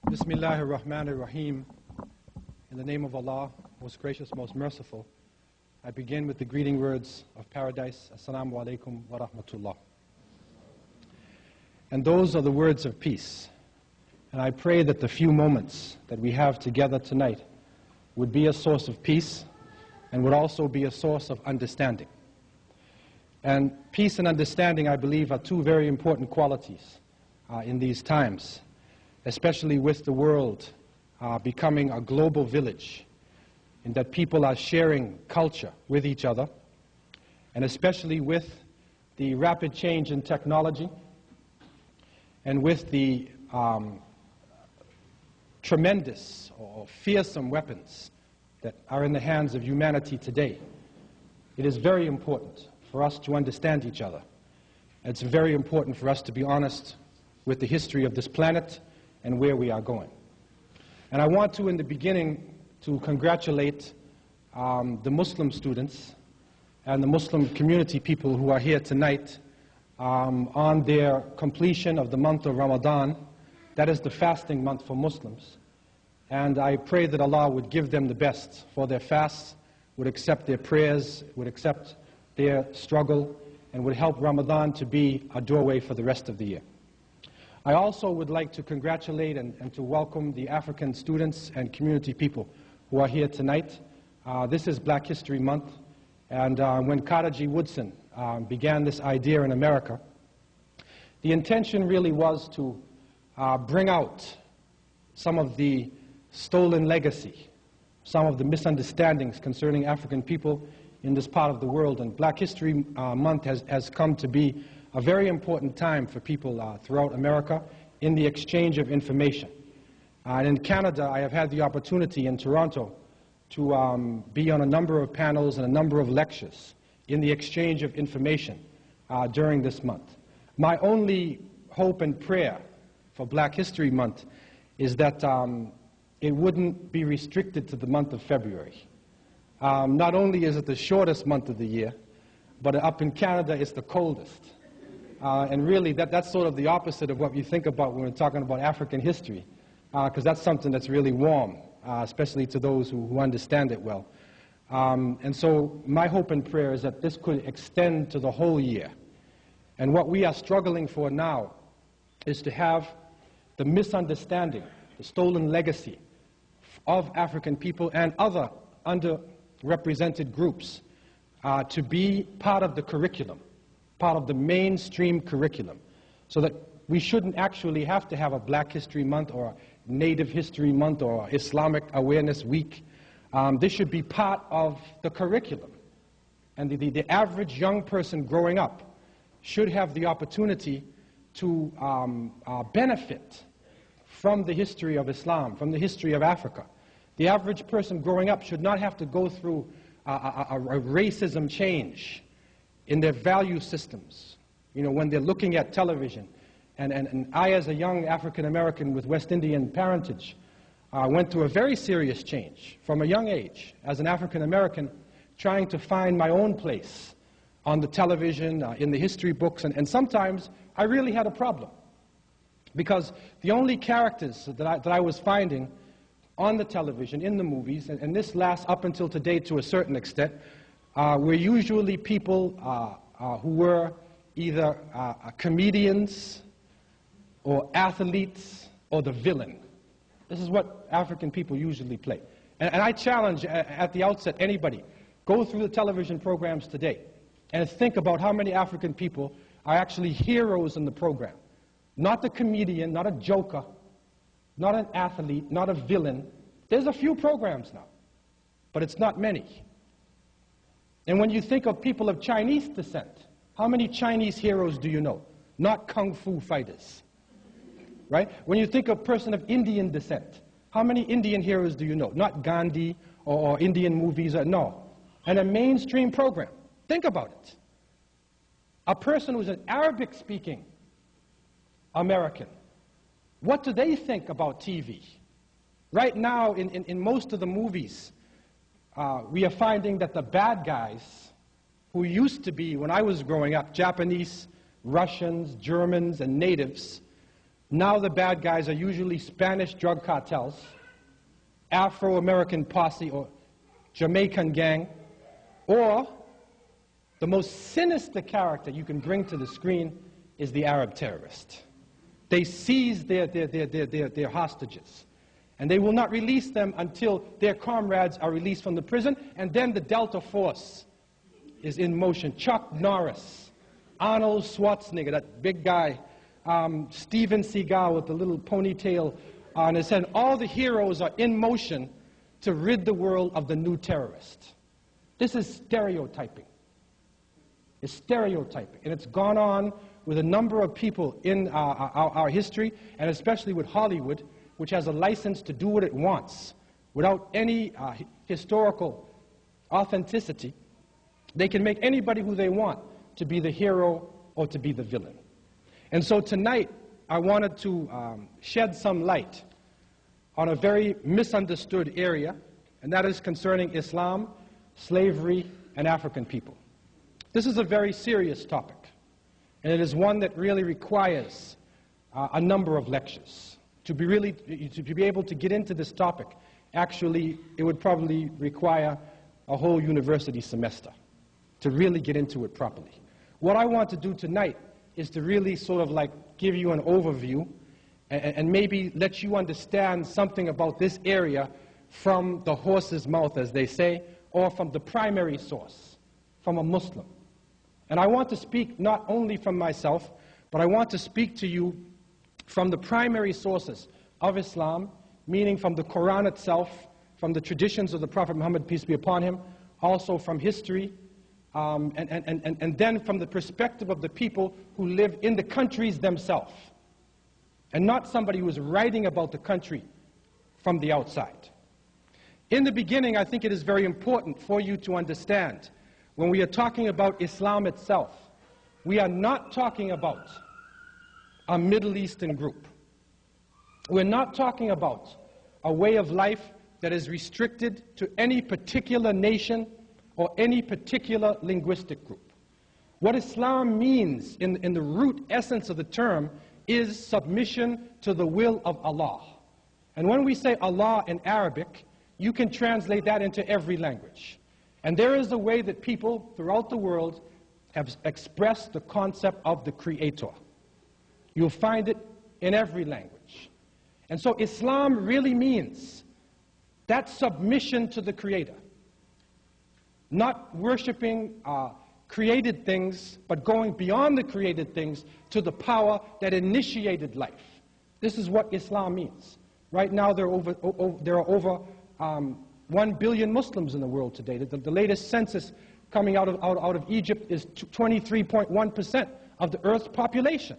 Bismillahir Rahmanir Rahim. In the name of Allah, most gracious, most merciful, I begin with the greeting words of paradise. Assalamu alaikum wa rahmatullah. And those are the words of peace. And I pray that the few moments that we have together tonight would be a source of peace and would also be a source of understanding. And peace and understanding, I believe, are two very important qualities in these times, especially with the world becoming a global village, in that people are sharing culture with each other, and especially with the rapid change in technology and with the tremendous or fearsome weapons that are in the hands of humanity today. It is very important for us to understand each other. It's very important for us to be honest with the history of this planet and where we are going. And I want to, in the beginning, to congratulate the Muslim students and the Muslim community people who are here tonight on their completion of the month of Ramadan. That is the fasting month for Muslims. And I pray that Allah would give them the best for their fasts, would accept their prayers, would accept their struggle, and would help Ramadan to be a doorway for the rest of the year. I also would like to congratulate and to welcome the African students and community people who are here tonight. This is Black History Month, and when Carter G. Woodson began this idea in America, the intention really was to bring out some of the stolen legacy, some of the misunderstandings concerning African people in this part of the world. And Black History Month has come to be a very important time for people throughout America in the exchange of information. And in Canada, I have had the opportunity in Toronto to be on a number of panels and a number of lectures in the exchange of information during this month. My only hope and prayer for Black History Month is that it wouldn't be restricted to the month of February. Not only is it the shortest month of the year, but up in Canada it's the coldest. And really that's sort of the opposite of what you think about when we're talking about African history, because that's something that's really warm, especially to those who understand it well. And so my hope and prayer is that this could extend to the whole year. And what we are struggling for now is to have the misunderstanding, the stolen legacy of African people and other underrepresented groups to be part of the curriculum, part of the mainstream curriculum, so that we shouldn't actually have to have a Black History Month or Native History Month or Islamic Awareness Week. This should be part of the curriculum. And the average young person growing up should have the opportunity to benefit from the history of Islam, from the history of Africa. The average person growing up should not have to go through a racism change in their value systems, you know, when they're looking at television. And I, as a young African-American with West Indian parentage, went through a very serious change from a young age as an African-American, trying to find my own place on the television, in the history books, and sometimes I really had a problem. Because the only characters that I was finding on the television, in the movies, and this lasts up until today to a certain extent, were usually people who were either comedians or athletes or the villain. This is what African people usually play. And I challenge at the outset anybody, go through the television programs today and think about how many African people are actually heroes in the program. Not the comedian, not a joker, not an athlete, not a villain. There's a few programs now, but it's not many. And when you think of people of Chinese descent, how many Chinese heroes do you know? Not kung fu fighters, right? When you think of a person of Indian descent, how many Indian heroes do you know? Not Gandhi or Indian movies, no. And a mainstream program. Think about it. A person who's an Arabic-speaking American, what do they think about TV? Right now, in most of the movies, we are finding that the bad guys, who used to be, when I was growing up, Japanese, Russians, Germans, and natives, Now the bad guys are usually Spanish drug cartels, Afro-American posse or Jamaican gang, or the most sinister character you can bring to the screen is the Arab terrorist. They seize their hostages, and they will not release them until their comrades are released from the prison, and then the Delta Force is in motion. Chuck Norris, Arnold Schwarzenegger, that big guy, Steven Seagal with the little ponytail on his head. All the heroes are in motion to rid the world of the new terrorist. This is stereotyping. It's stereotyping, and it's gone on with a number of people in our history, and especially with Hollywood, which has a license to do what it wants without any historical authenticity. They can make anybody who they want to be the hero or to be the villain. And so tonight, I wanted to shed some light on a very misunderstood area, and that is concerning Islam, slavery, and African people. This is a very serious topic, and it is one that really requires a number of lectures. To be able to get into this topic, actually, it would probably require a whole university semester to really get into it properly. What I want to do tonight is to really sort of like give you an overview and maybe let you understand something about this area from the horse's mouth, as they say, or from the primary source, from a Muslim. And I want to speak not only from myself, but I want to speak to you from the primary sources of Islam, meaning from the Quran itself, from the traditions of the Prophet Muhammad, peace be upon him, also from history, and then from the perspective of the people who live in the countries themselves, and not somebody who is writing about the country from the outside. In the beginning, I think it is very important for you to understand, when we are talking about Islam itself, we are not talking about a Middle Eastern group. We're not talking about a way of life that is restricted to any particular nation or any particular linguistic group. What Islam means in the root essence of the term is submission to the will of Allah. And when we say Allah in Arabic, you can translate that into every language. And there is a way that people throughout the world have expressed the concept of the Creator. You'll find it in every language. And so Islam really means that submission to the Creator. Not worshiping created things, but going beyond the created things to the power that initiated life. This is what Islam means. Right now there are over 1 billion Muslims in the world today. The latest census coming out of Egypt is 23.1% of the Earth's population.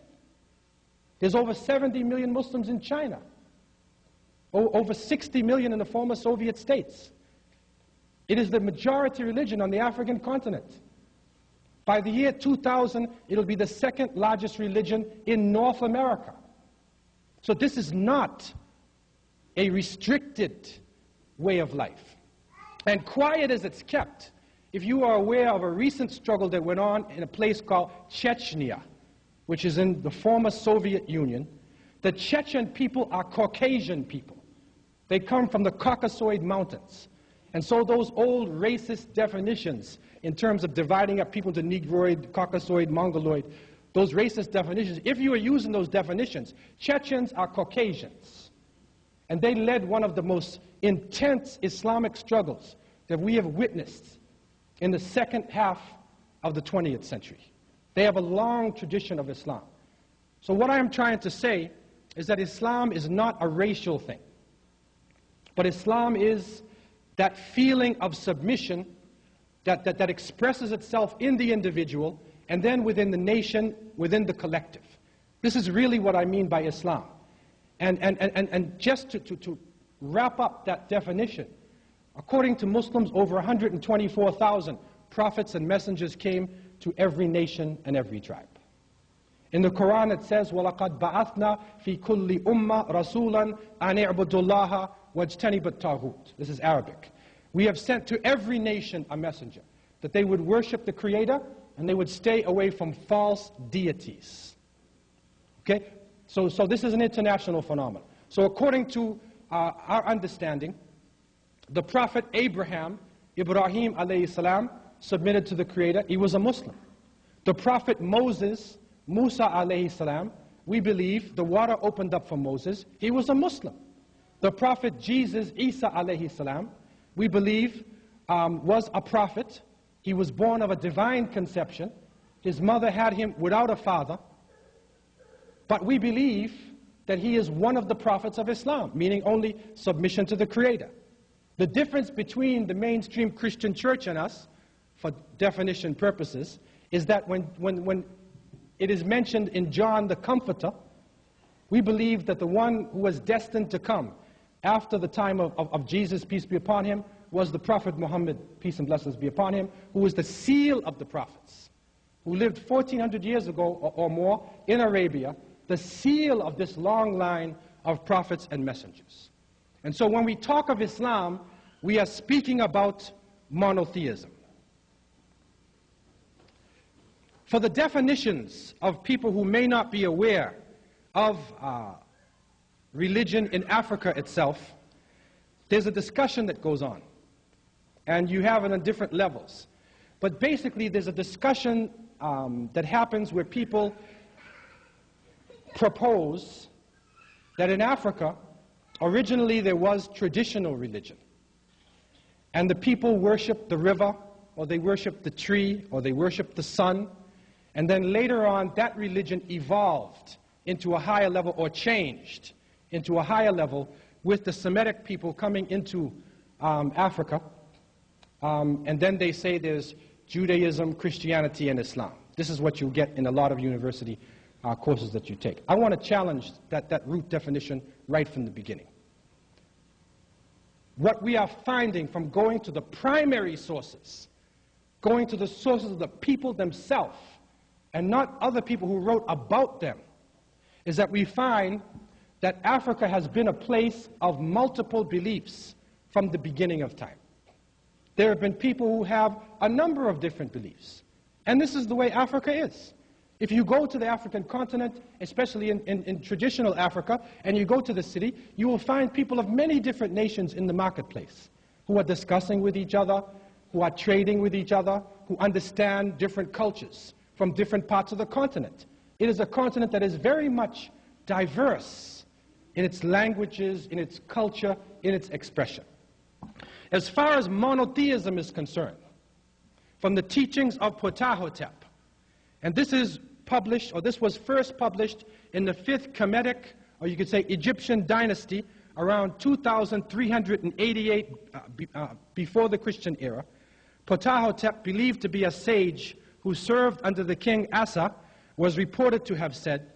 There's over 70 million Muslims in China. Over 60 million in the former Soviet states. It is the majority religion on the African continent. By the year 2000, it'll be the second largest religion in North America. So this is not a restricted way of life. And quiet as it's kept, if you are aware of a recent struggle that went on in a place called Chechnya, which is in the former Soviet Union, the Chechen people are Caucasian people. They come from the Caucasoid Mountains. And so those old racist definitions in terms of dividing up people into Negroid, Caucasoid, Mongoloid, those racist definitions, if you are using those definitions, Chechens are Caucasians. And they led one of the most intense Islamic struggles that we have witnessed in the second half of the 20th century. They have a long tradition of Islam. So what I am trying to say is that Islam is not a racial thing. But Islam is that feeling of submission that expresses itself in the individual and then within the nation, within the collective. This is really what I mean by Islam. And just to wrap up that definition, according to Muslims, over 124,000 prophets and messengers came to every nation and every tribe. In the Quran it says, وَلَقَدْ بَعَثْنَا فِي كُلِّ أُمَّةٍ رَسُولًا أَنِ اعْبُدُوا اللَّهَ وَاجْتَنِبُوا الطَّاغُوتَ. This is Arabic. We have sent to every nation a messenger, that they would worship the Creator and they would stay away from false deities. Okay? So this is an international phenomenon. So according to our understanding, the Prophet Ibrahim alayhi salam, submitted to the Creator. He was a Muslim. The Prophet Musa alayhi salam, we believe the water opened up for Moses. He was a Muslim. The Prophet Jesus, Isa alayhi salam, we believe was a prophet. He was born of a divine conception. His mother had him without a father. But we believe that he is one of the prophets of Islam, meaning only submission to the Creator. The difference between the mainstream Christian church and us, for definition purposes, is that when it is mentioned in John the Comforter, we believe that the one who was destined to come after the time of Jesus, peace be upon him, was the Prophet Muhammad, peace and blessings be upon him, who was the seal of the prophets, who lived 1400 years ago or more in Arabia, the seal of this long line of prophets and messengers. And so when we talk of Islam, we are speaking about monotheism. For the definitions of people who may not be aware of religion in Africa itself, there's a discussion that goes on. And you have it on different levels. But basically, there's a discussion that happens where people propose that in Africa, originally there was traditional religion. And the people worshiped the river, or they worshiped the tree, or they worshiped the sun. And then later on, that religion evolved into a higher level, or changed into a higher level, with the Semitic people coming into Africa. And then they say there's Judaism, Christianity, and Islam. This is what you'll get in a lot of university courses that you take. I want to challenge that root definition right from the beginning. What we are finding from going to the primary sources, going to the sources of the people themselves, and not other people who wrote about them, is that we find that Africa has been a place of multiple beliefs from the beginning of time. There have been people who have a number of different beliefs. And this is the way Africa is. If you go to the African continent, especially in traditional Africa, and you go to the city, you will find people of many different nations in the marketplace who are discussing with each other, who are trading with each other, who understand different cultures from different parts of the continent. It is a continent that is very much diverse in its languages, in its culture, in its expression. As far as monotheism is concerned, from the teachings of Ptahhotep, and this is published, or this was first published in the 5th Kemetic, or you could say Egyptian dynasty, around 2388 before the Christian era. Ptahhotep, believed to be a sage who served under the king Asa, was reported to have said,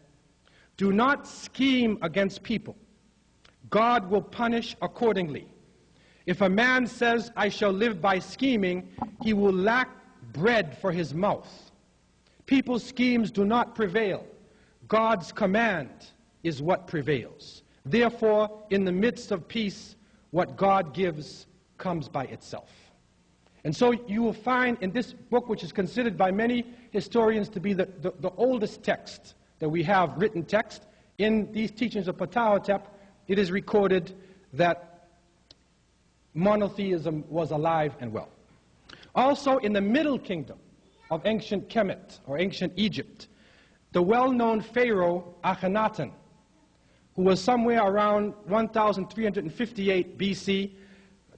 "Do not scheme against people. God will punish accordingly. If a man says, 'I shall live by scheming,' he will lack bread for his mouth. People's schemes do not prevail. God's command is what prevails. Therefore, in the midst of peace, what God gives comes by itself." And so you will find in this book, which is considered by many historians to be the oldest text that we have, written text, in these teachings of Ptahhotep, it is recorded that monotheism was alive and well. Also in the Middle Kingdom of ancient Kemet, or ancient Egypt, the well-known pharaoh Akhenaten, who was somewhere around 1358 BC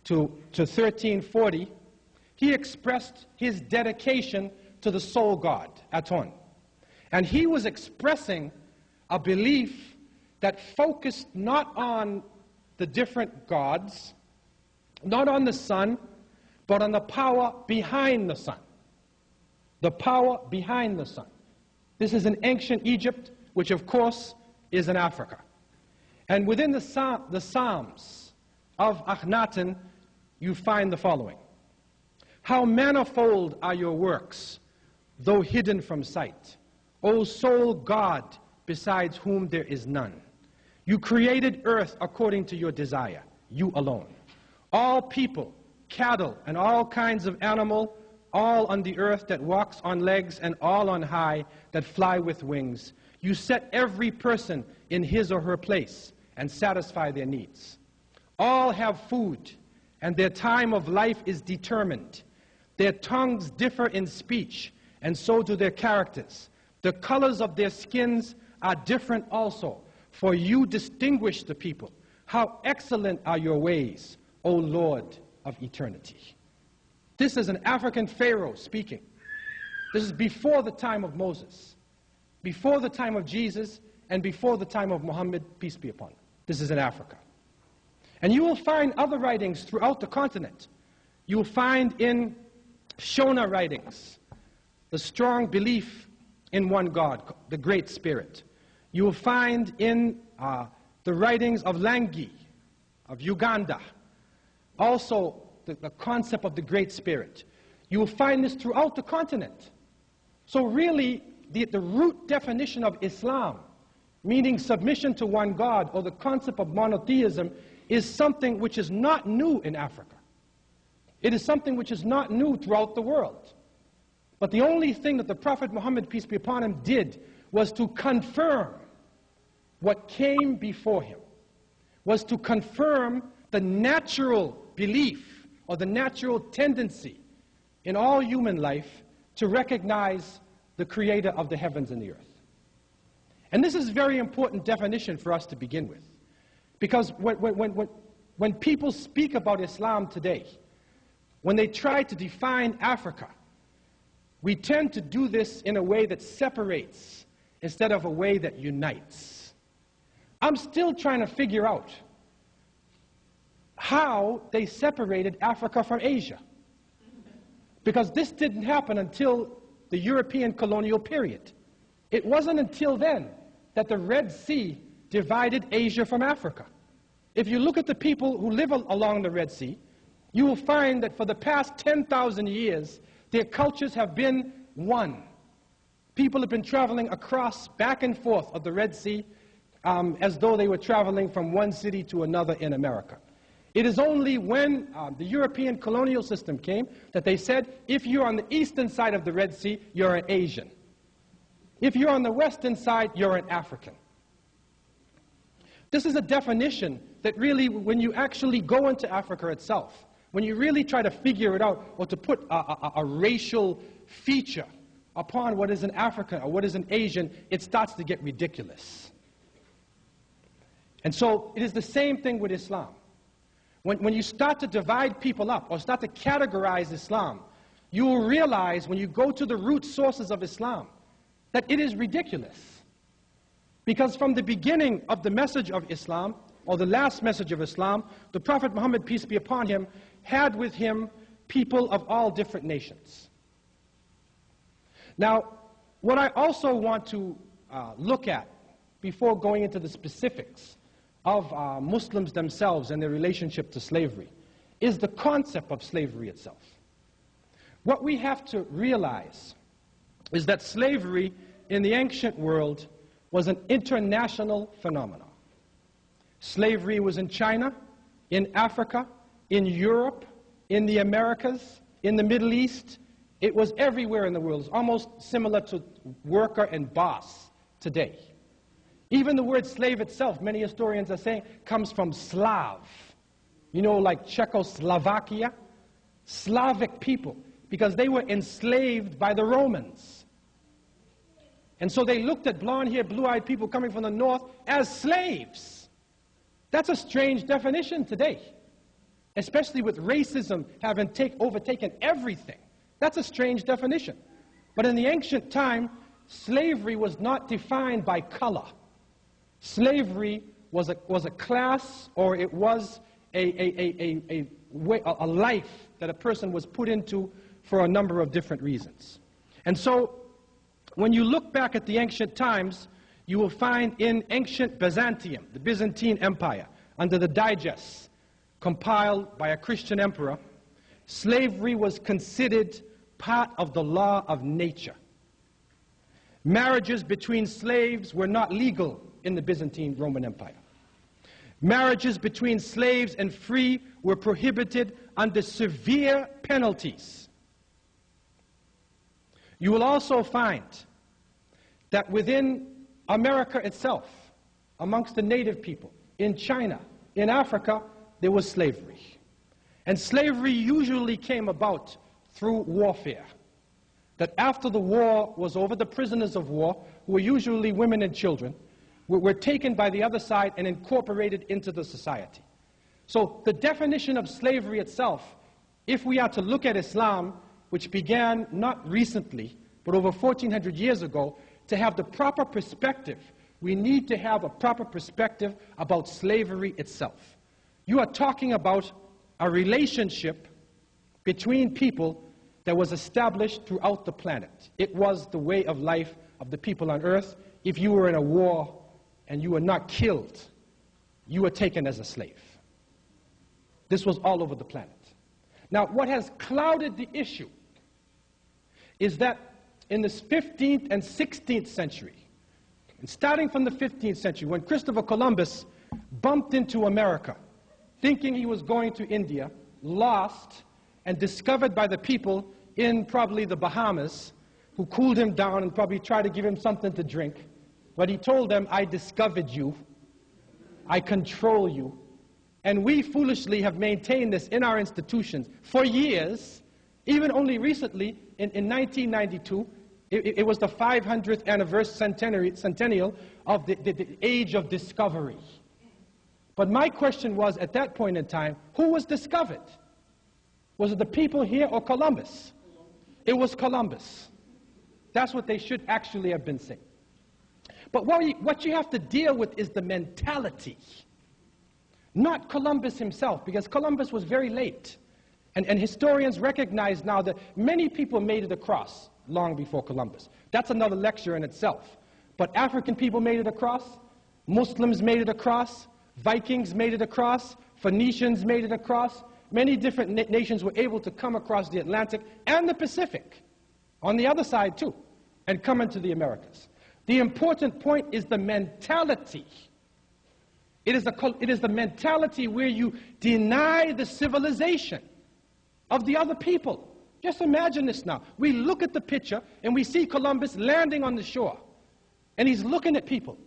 to 1340, he expressed his dedication to the sole God, Aton. And he was expressing a belief that focused not on the different gods, not on the sun, but on the power behind the sun. The power behind the sun. This is in ancient Egypt, which of course is in Africa. And within the Psalms of Akhenaten, you find the following. "How manifold are your works, though hidden from sight. O sole God, besides whom there is none. You created earth according to your desire, you alone. All people, cattle, and all kinds of animal, all on the earth that walks on legs, and all on high that fly with wings. You set every person in his or her place and satisfy their needs. All have food, and their time of life is determined. Their tongues differ in speech, and so do their characters. The colors of their skins are different also, for you distinguish the people. How excellent are your ways, O Lord of eternity. This is an African Pharaoh speaking. This is before the time of Moses, before the time of Jesus, and before the time of Muhammad, peace be upon him. This is in Africa. And you will find other writings throughout the continent. You will find in Shona writings the strong belief in one God, the Great Spirit. You will find in the writings of Langi, of Uganda, also the concept of the Great Spirit. You will find this throughout the continent. So really, the root definition of Islam, meaning submission to one God, or the concept of monotheism, is something which is not new in Africa. It is something which is not new throughout the world. But the only thing that the Prophet Muhammad, peace be upon him, did was to confirm what came before him, was to confirm the natural belief or the natural tendency in all human life to recognize the creator of the heavens and the earth. And this is a very important definition for us to begin with. Because when people speak about Islam today, when they try to define Africa, we tend to do this in a way that separates instead of a way that unites. I'm still trying to figure out how they separated Africa from Asia. Because this didn't happen until the European colonial period. It wasn't until then that the Red Sea divided Asia from Africa. If you look at the people who live along the Red Sea, you will find that for the past 10,000 years, their cultures have been one. People have been traveling across, back and forth of the Red Sea as though they were traveling from one city to another in America. It is only when the European colonial system came that they said, if you're on the eastern side of the Red Sea, you're an Asian. If you're on the western side, you're an African. This is a definition that really, when you actually go into Africa itself, when you really try to figure it out, or to put a racial feature upon what is an African or what is an Asian, it starts to get ridiculous. And so it is the same thing with Islam. When you start to divide people up or start to categorize Islam, you will realize when you go to the root sources of Islam that it is ridiculous. Because from the beginning of the message of Islam, or the last message of Islam, the Prophet Muhammad, peace be upon him, had with him people of all different nations. Now, what I also want to look at before going into the specifics of Muslims themselves and their relationship to slavery is the concept of slavery itself. What we have to realize is that slavery in the ancient world was an international phenomenon. Slavery was in China, in Africa, in Europe, in the Americas, in the Middle East. It was everywhere in the world. It's almost similar to worker and boss today. Even the word slave itself, many historians are saying, comes from Slav. You know, like Czechoslovakia, Slavic people, because they were enslaved by the Romans. And so they looked at blonde-haired, blue-eyed people coming from the north as slaves. That's a strange definition today, especially with racism having overtaken everything. That's a strange definition. But in the ancient time, slavery was not defined by color. Slavery was a class, or it was a life that a person was put into for a number of different reasons. And so, when you look back at the ancient times, you will find in ancient Byzantium, the Byzantine Empire, under the digests compiled by a Christian emperor, slavery was considered part of the law of nature. Marriages between slaves were not legal in the Byzantine Roman Empire. Marriages between slaves and free were prohibited under severe penalties. You will also find that within America itself, amongst the native people. In China, in Africa, there was slavery. And slavery usually came about through warfare. That after the war was over, the prisoners of war, who were usually women and children, were taken by the other side and incorporated into the society. So the definition of slavery itself, if we are to look at Islam, which began not recently, but over 1400 years ago, to have the proper perspective, we need to have a proper perspective about slavery itself. You are talking about a relationship between people that was established throughout the planet. It was the way of life of the people on earth. If you were in a war and you were not killed, you were taken as a slave. This was all over the planet. Now, what has clouded the issue is that in the 15th and 16th century, and starting from the 15th century, when Christopher Columbus bumped into America, thinking he was going to India, lost, and discovered by the people in probably the Bahamas, who cooled him down and probably tried to give him something to drink. But he told them, I discovered you, I control you. And we foolishly have maintained this in our institutions for years. Even only recently, in 1992, it was the 500th anniversary centennial of the age of discovery. But my question was, at that point in time, who was discovered? Was it the people here or Columbus? It was Columbus. That's what they should actually have been saying. But what you have to deal with is the mentality. Not Columbus himself, because Columbus was very late. And historians recognize now that many people made it across long before Columbus. That's another lecture in itself. But African people made it across, Muslims made it across, Vikings made it across, Phoenicians made it across. Many different nations were able to come across the Atlantic and the Pacific, on the other side too, and come into the Americas. The important point is the mentality. It is the mentality where you deny the civilization of the other people. Just imagine this now. We look at the picture and we see Columbus landing on the shore. And he's looking at people.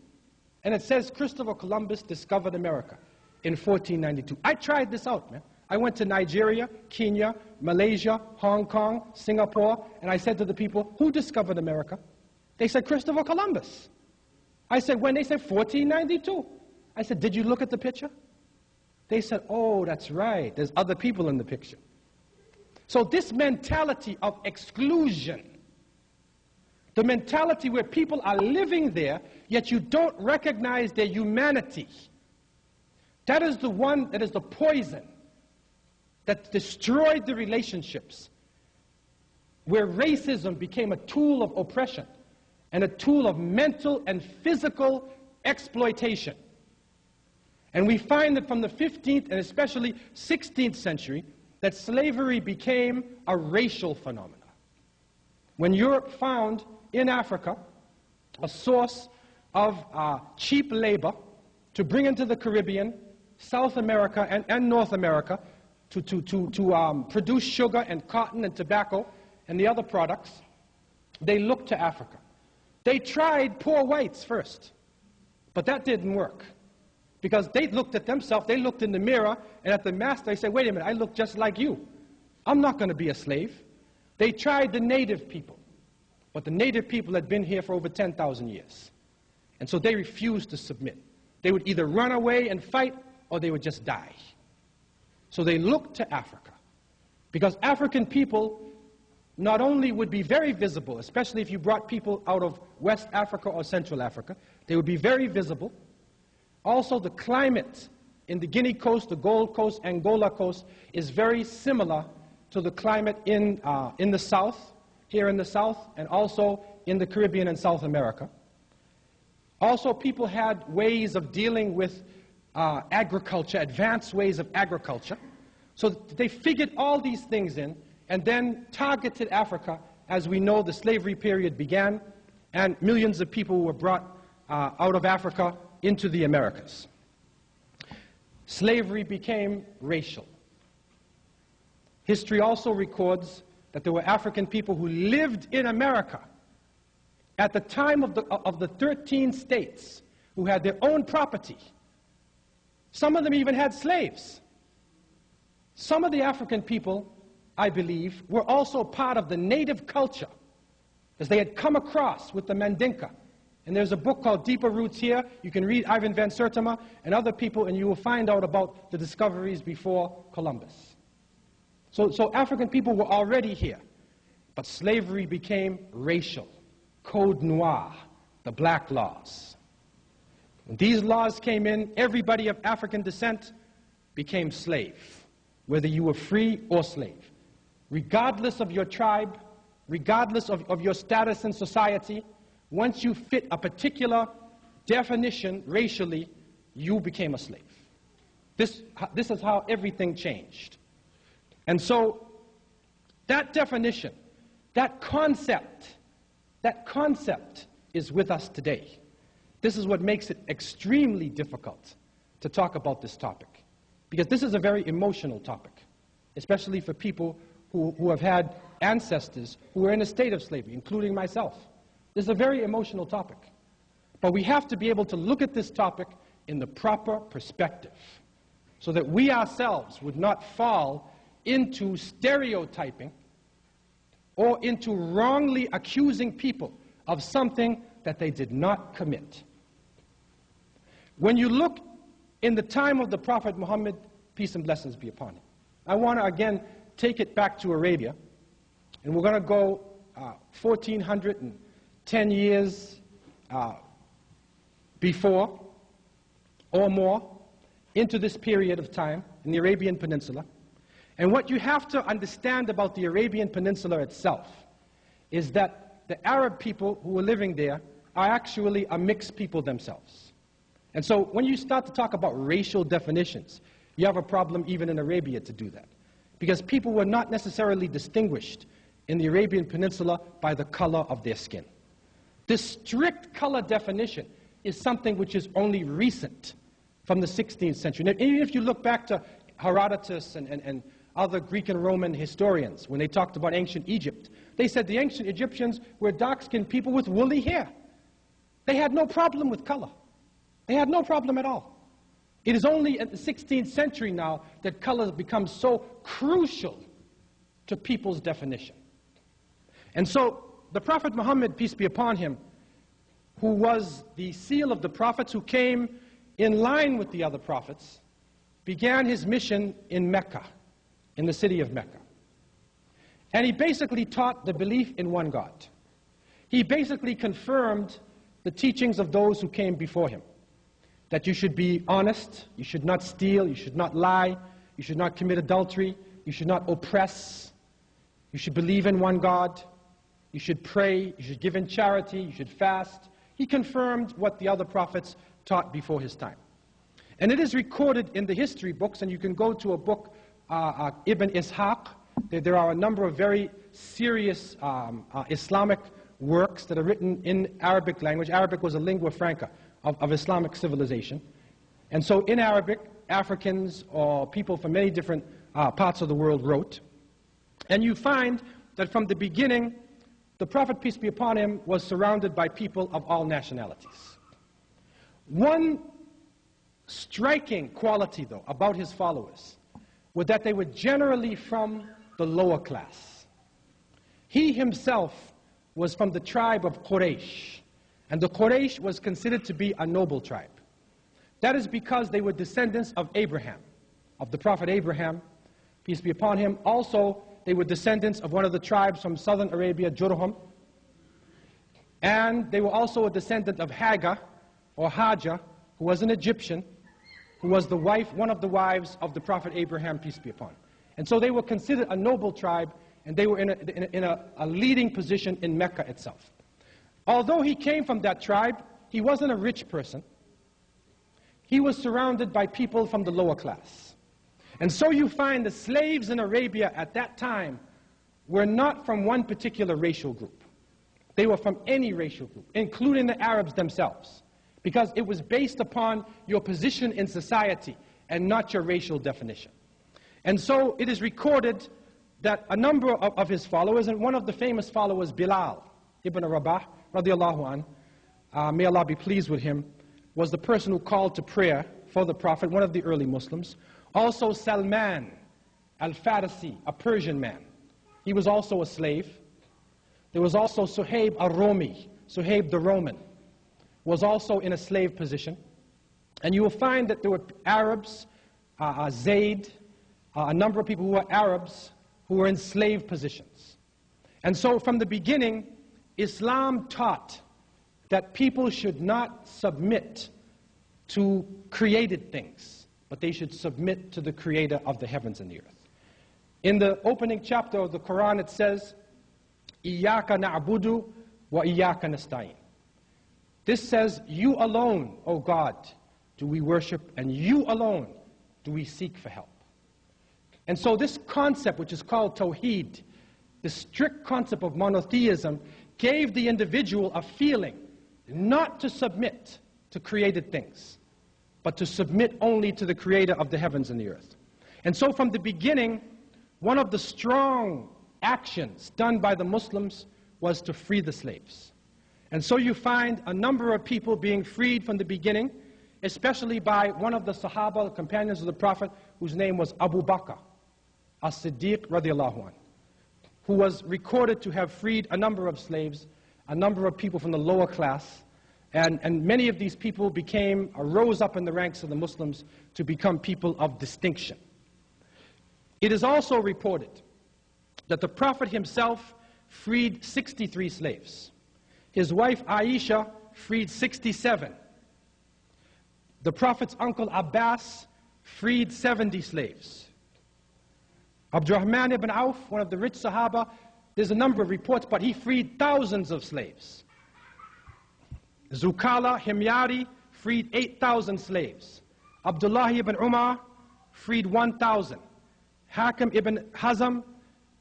And it says Christopher Columbus discovered America in 1492. I tried this out, man. I went to Nigeria, Kenya, Malaysia, Hong Kong, Singapore, and I said to the people, who discovered America? They said Christopher Columbus. I said, when? They said 1492. I said, did you look at the picture? They said, oh, that's right. There's other people in the picture. So this mentality of exclusion, the mentality where people are living there, yet you don't recognize their humanity, that is the one that is the poison that destroyed the relationships, where racism became a tool of oppression and a tool of mental and physical exploitation. And we find that from the 15th and especially 16th century, that slavery became a racial phenomenon. When Europe found in Africa a source of cheap labor to bring into the Caribbean, South America, and North America, to produce sugar and cotton and tobacco and the other products, they looked to Africa. They tried poor whites first, but that didn't work. Because they looked at themselves, they looked in the mirror, and at the master, they said, wait a minute, I look just like you. I'm not going to be a slave. They tried the native people, but the native people had been here for over 10,000 years. And so they refused to submit. They would either run away and fight, or they would just die. So they looked to Africa, because African people not only would be very visible, especially if you brought people out of West Africa or Central Africa, they would be very visible. Also, the climate in the Guinea Coast, the Gold Coast, Angola Coast is very similar to the climate in the South, here in the South, and also in the Caribbean and South America. Also, people had ways of dealing with agriculture, advanced ways of agriculture. So they figured all these things in and then targeted Africa. As we know, the slavery period began and millions of people were brought out of Africa into the Americas. Slavery became racial. History also records that there were African people who lived in America at the time of the 13 states who had their own property. Some of them even had slaves. Some of the African people, I believe, were also part of the native culture, as they had come across with the Mandinka. And there's a book called Deeper Roots here. You can read Ivan van Sertima and other people, and you will find out about the discoveries before Columbus. So African people were already here, but slavery became racial. Code Noir, the black laws. When these laws came in, everybody of African descent became slave, whether you were free or slave. Regardless of your tribe, regardless of your status in society, once you fit a particular definition racially, you became a slave. This is how everything changed. And so that definition, that concept is with us today. This is what makes it extremely difficult to talk about this topic, because this is a very emotional topic, especially for people who have had ancestors who were in a state of slavery, including myself. This is a very emotional topic. But we have to be able to look at this topic in the proper perspective, so that we ourselves would not fall into stereotyping or into wrongly accusing people of something that they did not commit. When you look in the time of the Prophet Muhammad, peace and blessings be upon him, I want to again take it back to Arabia, and we're going to go 1410 years before or more into this period of time in the Arabian Peninsula. And what you have to understand about the Arabian Peninsula itself is that the Arab people who were living there are actually a mixed people themselves. And so when you start to talk about racial definitions, you have a problem even in Arabia to do that, because people were not necessarily distinguished in the Arabian Peninsula by the color of their skin. This strict color definition is something which is only recent, from the 16th century. Now, even if you look back to Herodotus and other Greek and Roman historians, when they talked about ancient Egypt, they said the ancient Egyptians were dark-skinned people with woolly hair. They had no problem with color. They had no problem at all. It is only at the 16th century now that color has become so crucial to people's definition. And so the Prophet Muhammad, peace be upon him, who was the seal of the prophets, who came in line with the other prophets, began his mission in Mecca, in the city of Mecca. And he basically taught the belief in one God. He basically confirmed the teachings of those who came before him, that you should be honest, you should not steal, you should not lie, you should not commit adultery, you should not oppress, you should believe in one God, you should pray, you should give in charity, you should fast. He confirmed what the other prophets taught before his time. And it is recorded in the history books, and you can go to a book, Ibn Ishaq. There are a number of very serious Islamic works that are written in Arabic language. Arabic was a lingua franca of Islamic civilization. And so in Arabic, Africans or people from many different parts of the world wrote. And you find that from the beginning, the Prophet, peace be upon him, was surrounded by people of all nationalities. One striking quality, though, about his followers was that they were generally from the lower class. He himself was from the tribe of Quraysh, and the Quraysh was considered to be a noble tribe. That is because they were descendants of Abraham, of the Prophet Abraham, peace be upon him. Also, they were descendants of one of the tribes from southern Arabia, Jurhum. And they were also a descendant of Hagar, or Hajar, who was an Egyptian, who was the wife, one of the wives of the Prophet Abraham, peace be upon him. And so they were considered a noble tribe, and they were in a leading position in Mecca itself. Although he came from that tribe, he wasn't a rich person. He was surrounded by people from the lower class. And so you find the slaves in Arabia at that time were not from one particular racial group. They were from any racial group, including the Arabs themselves, because it was based upon your position in society and not your racial definition. And so it is recorded that a number of his followers, and one of the famous followers, Bilal ibn Rabah, radiallahu an, may Allah be pleased with him, was the person who called to prayer for the Prophet, one of the early Muslims. Also Salman al-Farisi, a Persian man. He was also a slave. There was also Suhaib al-Romi, Suhaib the Roman, was also in a slave position. And you will find that there were Arabs, Zayd, a number of people who were Arabs who were in slave positions. And so from the beginning, Islam taught that people should not submit to created things, but they should submit to the Creator of the heavens and the earth. In the opening chapter of the Quran, it says, إِيَّاكَ نَعْبُدُ وَإِيَّاكَ نَسْتَعِينُ. This says, you alone, O God, do we worship, and you alone do we seek for help. And so this concept, which is called Tawheed, the strict concept of monotheism, gave the individual a feeling not to submit to created things, but to submit only to the Creator of the heavens and the earth. And so from the beginning, one of the strong actions done by the Muslims was to free the slaves. And so you find a number of people being freed from the beginning, especially by one of the Sahaba, the companions of the Prophet, whose name was Abu Bakr as-Siddiq radiallahu anh, who was recorded to have freed a number of slaves, a number of people from the lower class, and many of these people rose up in the ranks of the Muslims to become people of distinction. It is also reported that the Prophet himself freed 63 slaves. His wife Aisha freed 67. The Prophet's uncle Abbas freed 70 slaves. Abdurrahman ibn Auf, one of the rich Sahaba, there's a number of reports, but he freed thousands of slaves. Zukala Himyari freed 8,000 slaves. Abdullah ibn Umar freed 1,000. Hakim ibn Hazm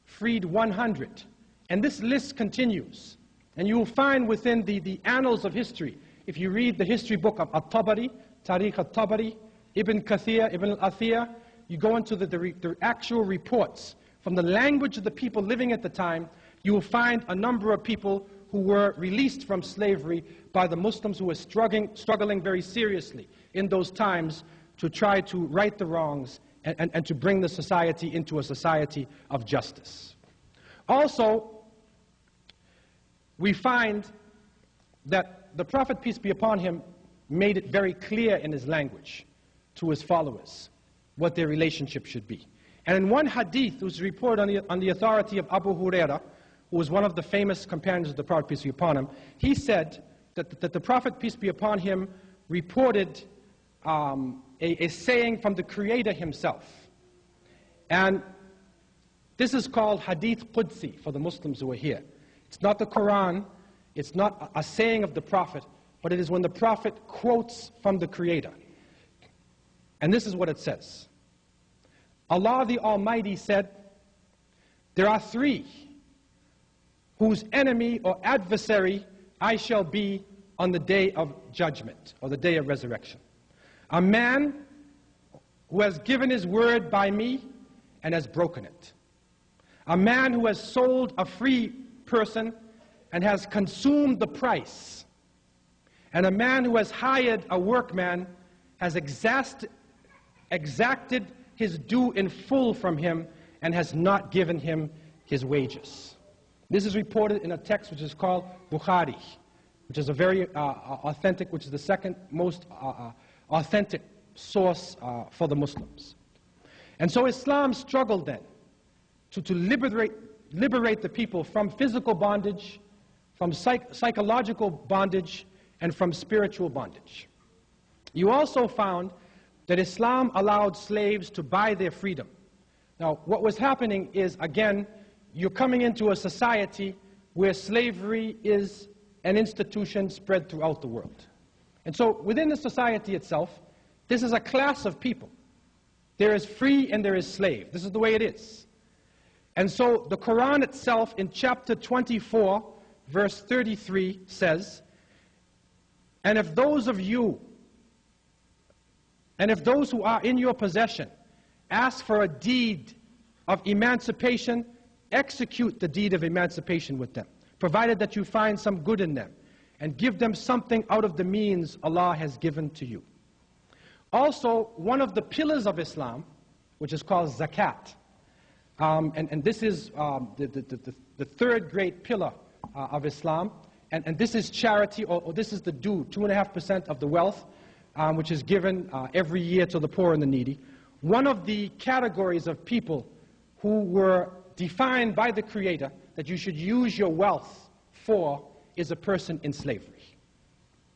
freed 100. And this list continues. And you will find within the annals of history, if you read the history book of At-Tabari, Tariq At-Tabari, Ibn Kathir, Ibn Al-Athir, you go into the actual reports from the language of the people living at the time, you will find a number of people who were released from slavery by the Muslims who were struggling very seriously in those times to try to right the wrongs and to bring the society into a society of justice. Also, we find that the Prophet, peace be upon him, made it very clear in his language to his followers what their relationship should be. And in one hadith, which was reported on the authority of Abu Huraira, who was one of the famous companions of the Prophet, peace be upon him, he said that the Prophet, peace be upon him, reported a saying from the Creator himself. And this is called Hadith Qudsi for the Muslims who are here. It's not the Quran, it's not a saying of the Prophet, but it is when the Prophet quotes from the Creator. And this is what it says. Allah the Almighty said, there are three whose enemy or adversary I shall be on the day of judgment, or the day of resurrection. A man who has given his word by me and has broken it. A man who has sold a free person and has consumed the price. And a man who has hired a workman has exacted his due in full from him and has not given him his wages. This is reported in a text which is called Bukhari, which is a very authentic, which is the second most authentic source for the Muslims. And so Islam struggled then to liberate the people from physical bondage, from psychological bondage, and from spiritual bondage. You also found that Islam allowed slaves to buy their freedom. Now, what was happening is, again, you're coming into a society where slavery is an institution spread throughout the world. And so, within the society itself, this is a class of people. There is free and there is slave. This is the way it is. And so, the Quran itself, in chapter 24, verse 33, says, and if those who are in your possession ask for a deed of emancipation, execute the deed of emancipation with them, provided that you find some good in them. and give them something out of the means Allah has given to you. Also, one of the pillars of Islam, which is called zakat, and this is the third great pillar of Islam, and this is charity, or this is the due, 2.5% of the wealth, which is given every year to the poor and the needy. One of the categories of people who were defined by the Creator that you should use your wealth for is a person in slavery.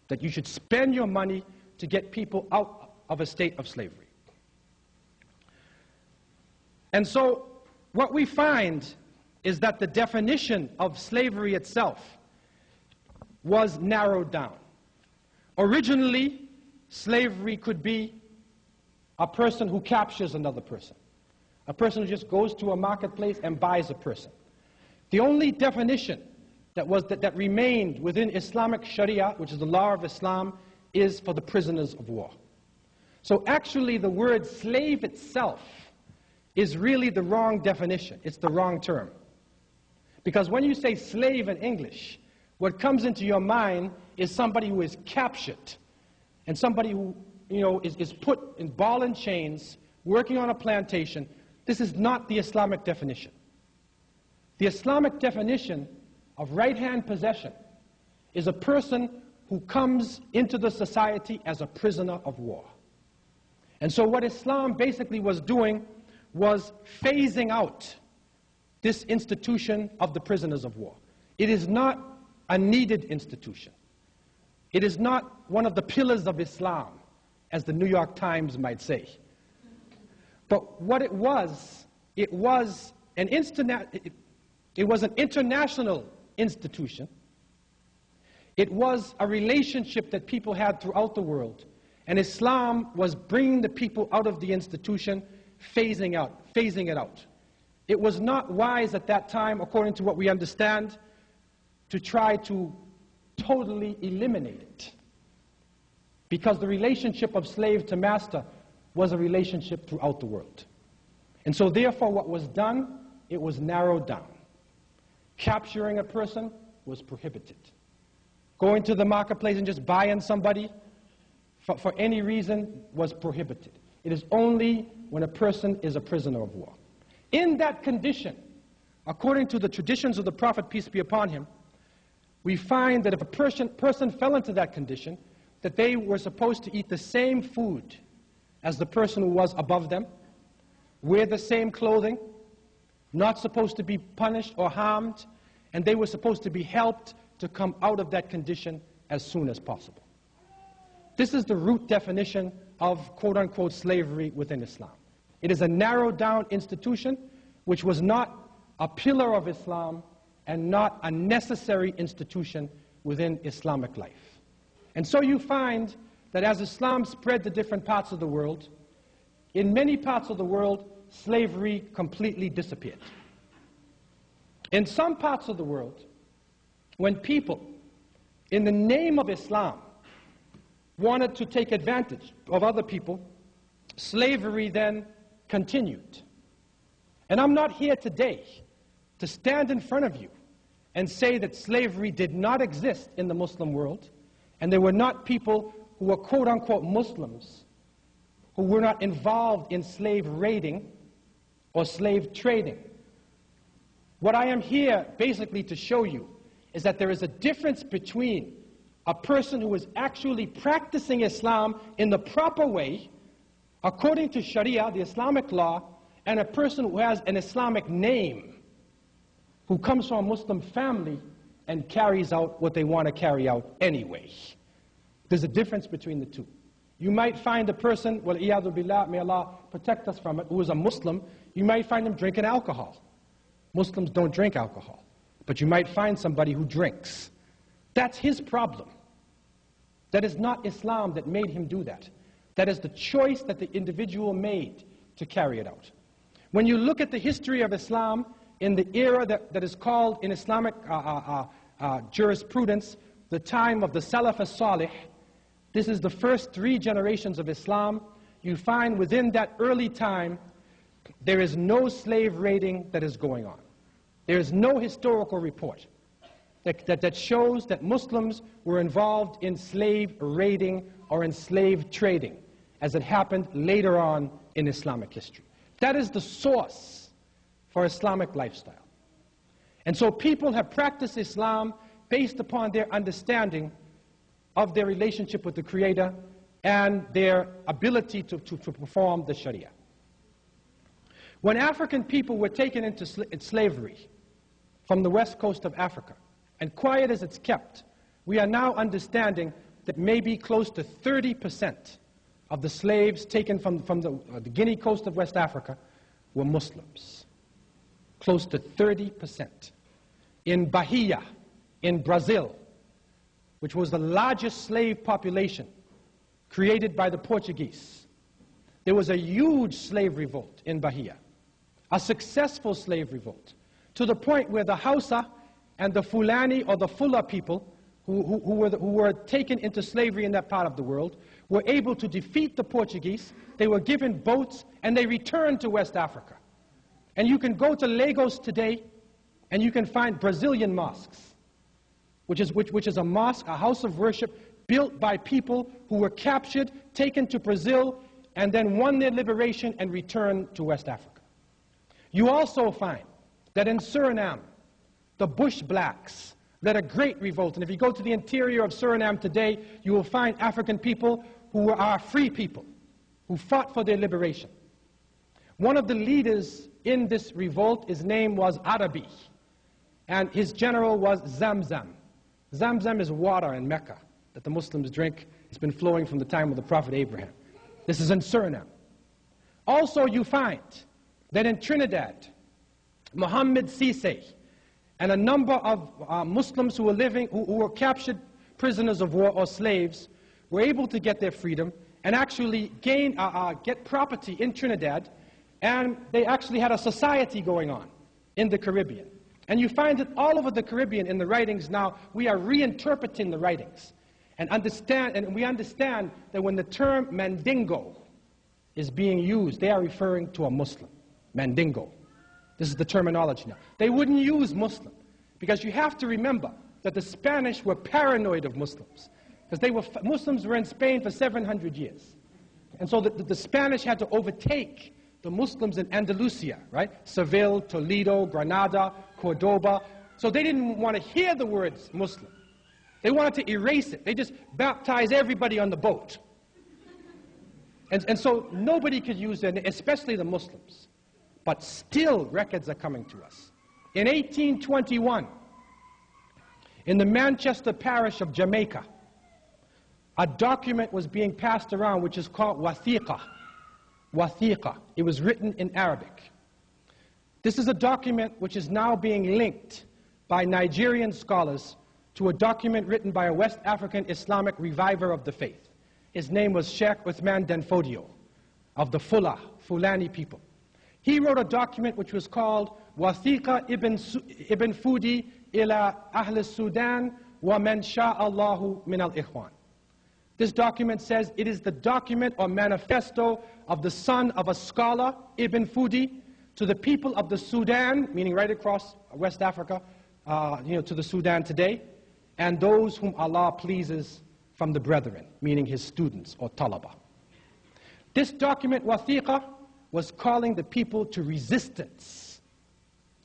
That you should spend your money to get people out of a state of slavery. And so what we find is that the definition of slavery itself was narrowed down. Originally, slavery could be a person who captures another person. A person who just goes to a marketplace and buys a person. The only definition that remained within Islamic Sharia, which is the law of Islam, is for the prisoners of war. So actually the word slave itself is really the wrong definition. It's the wrong term. Because when you say slave in English, what comes into your mind is somebody who is captured and somebody who, is put in ball and chains, working on a plantation. This is not the Islamic definition. The Islamic definition of right-hand possession is a person who comes into the society as a prisoner of war. And so what Islam basically was doing was phasing out this institution of the prisoners of war. It is not a needed institution. It is not one of the pillars of Islam, as the New York Times might say. But what it was an international institution. It was a relationship that people had throughout the world. And Islam was bringing the people out of the institution, phasing it out. It was not wise at that time, according to what we understand, to try to totally eliminate it. Because the relationship of slave to master was a relationship throughout the world. And so therefore what was done, it was narrowed down. Capturing a person was prohibited. Going to the marketplace and just buying somebody for any reason was prohibited. It is only when a person is a prisoner of war. In that condition, according to the traditions of the Prophet, peace be upon him, we find that if a person fell into that condition, that they were supposed to eat the same food as the person who was above them, wear the same clothing, not supposed to be punished or harmed, and they were supposed to be helped to come out of that condition as soon as possible. This is the root definition of quote-unquote slavery within Islam. It is a narrowed-down institution which was not a pillar of Islam and not a necessary institution within Islamic life. And so you find that as Islam spread to different parts of the world, in many parts of the world, slavery completely disappeared. In some parts of the world, when people, in the name of Islam, wanted to take advantage of other people, slavery then continued. And I'm not here today to stand in front of you and say that slavery did not exist in the Muslim world, and there were not people who were quote-unquote Muslims who were not involved in slave raiding or slave trading. What I am here basically to show you is that there is a difference between a person who is actually practicing Islam in the proper way, according to Sharia, the Islamic law, and a person who has an Islamic name, who comes from a Muslim family and carries out what they want to carry out anyway. There's a difference between the two. You might find a person, wal iyadu billah, may Allah protect us from it, who is a Muslim, you might find him drinking alcohol. Muslims don't drink alcohol, but you might find somebody who drinks. That's his problem. That is not Islam that made him do that. That is the choice that the individual made to carry it out. When you look at the history of Islam in the era that is called in Islamic jurisprudence the time of the Salaf as-Salih, this is the first 3 generations of Islam, you find within that early time there is no slave raiding that is going on. There is no historical report. that shows that Muslims were involved in slave raiding or in slave trading, as it happened later on in Islamic history. That is the source for Islamic lifestyle. And so people have practiced Islam based upon their understanding of their relationship with the Creator and their ability to perform the Sharia. When African people were taken into slavery from the west coast of Africa, and quiet as it's kept, we are now understanding that maybe close to 30% of the slaves taken from the Guinea coast of West Africa were Muslims. Close to 30%. In Bahia, in Brazil, which was the largest slave population created by the Portuguese, there was a huge slave revolt in Bahia, a successful slave revolt, to the point where the Hausa and the Fulani or the Fula people who were taken into slavery in that part of the world were able to defeat the Portuguese. They were given boats and they returned to West Africa. And you can go to Lagos today and you can find Brazilian mosques, which is a mosque, a house of worship built by people who were captured, taken to Brazil, and then won their liberation and returned to West Africa. You also find that in Suriname, the Bush blacks led a great revolt. And if you go to the interior of Suriname today, you will find African people who are free people, who fought for their liberation. One of the leaders in this revolt, his name was Arabi, and his general was Zamzam. Zamzam is water in Mecca that the Muslims drink. It's been flowing from the time of the Prophet Abraham. This is in Suriname. Also, you find that in Trinidad, Mohammed Sise and a number of Muslims who were captured prisoners of war or slaves were able to get their freedom and actually get property in Trinidad, and they actually had a society going on in the Caribbean. And you find it all over the Caribbean in the writings now. We are reinterpreting the writings and we understand that when the term Mandingo is being used, they are referring to a Muslim. Mandingo. This is the terminology now. They wouldn't use Muslim, because you have to remember that the Spanish were paranoid of Muslims, because Muslims were in Spain for 700 years. And so the Spanish had to overtake the Muslims in Andalusia, right? Seville, Toledo, Granada, Cordoba. So they didn't want to hear the words Muslim. They wanted to erase it. They just baptized everybody on the boat. And so nobody could use it, especially the Muslims. But still, records are coming to us. In 1821, in the Manchester parish of Jamaica, a document was being passed around which is called Wathiqa. Wathiqa. It was written in Arabic. This is a document which is now being linked by Nigerian scholars to a document written by a West African Islamic reviver of the faith. His name was Sheikh Uthman Danfodio of the Fulani people. He wrote a document which was called Wathiqa ibn Fudi ila Ahl Sudan wa man sha'allahu min al-Ikhwan. This document says it is the document or manifesto of the son of a scholar, Ibn Fudi, to the people of the Sudan, meaning right across West Africa, to the Sudan today, and those whom Allah pleases from the brethren, meaning his students or talaba. This document, Wathiqa, was calling the people to resistance.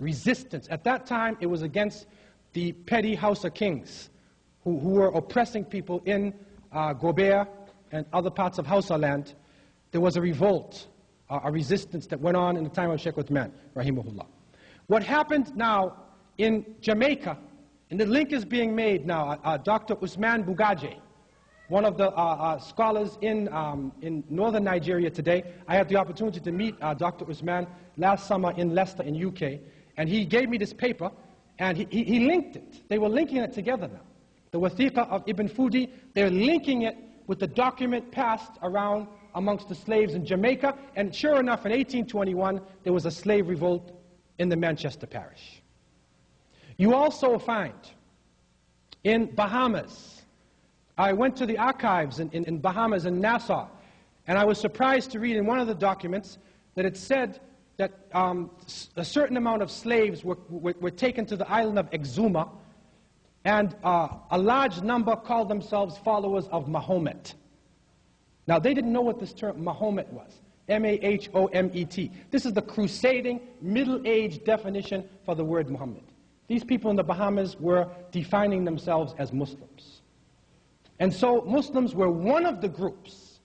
Resistance. At that time, it was against the petty Hausa kings who were oppressing people in Gobert and other parts of Hausa land. There was a revolt, a resistance that went on in the time of Sheikh Uthman, rahimahullah. What happened now in Jamaica, and the link is being made now, Dr. Usman Bugaje, one of the scholars in northern Nigeria today. I had the opportunity to meet Dr. Usman last summer in Leicester in UK, and he gave me this paper, and he linked it. They were linking it together now. The Wathiqa of Ibn Fudi, they're linking it with the document passed around amongst the slaves in Jamaica, and sure enough, in 1821, there was a slave revolt in the Manchester parish. You also find in Bahamas, I went to the archives in Bahamas, in Nassau, and I was surprised to read in one of the documents that it said that a certain amount of slaves were taken to the island of Exuma And a large number called themselves followers of Mahomet. Now, they didn't know what this term Mahomet was. M-A-H-O-M-E-T. This is the crusading, middle-aged definition for the word Muhammad. These people in the Bahamas were defining themselves as Muslims. And so Muslims were one of the groups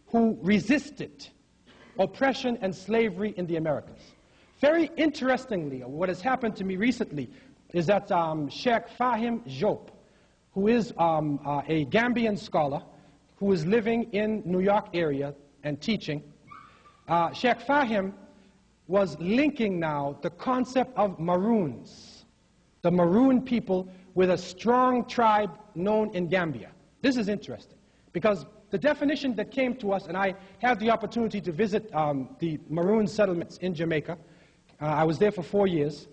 who resisted oppression and slavery in the Americas. Very interestingly, what has happened to me recently is that Sheikh Fahim Diop, who is a Gambian scholar who is living in New York area and teaching, Sheikh Fahim was linking now the concept of Maroons, the Maroon people, with a strong tribe known in Gambia. This is interesting because the definition that came to us, and I had the opportunity to visit the Maroon settlements in Jamaica. I was there for 4 years.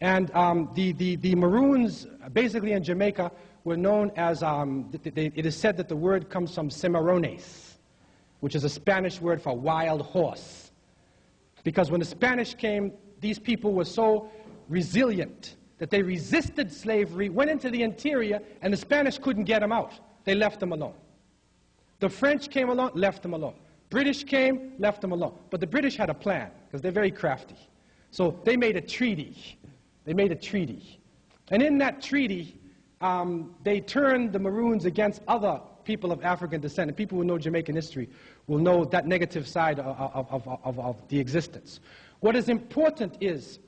And the Maroons, basically in Jamaica, were known as, it is said that the word comes from cimarrones, which is a Spanish word for wild horse. Because when the Spanish came, these people were so resilient that they resisted slavery, went into the interior, and the Spanish couldn't get them out. They left them alone. The French came along, left them alone. British came, left them alone. But the British had a plan, because they're very crafty. So they made a treaty. They made a treaty. And in that treaty, they turned the Maroons against other people of African descent. And people who know Jamaican history will know that negative side of the existence. What is important is,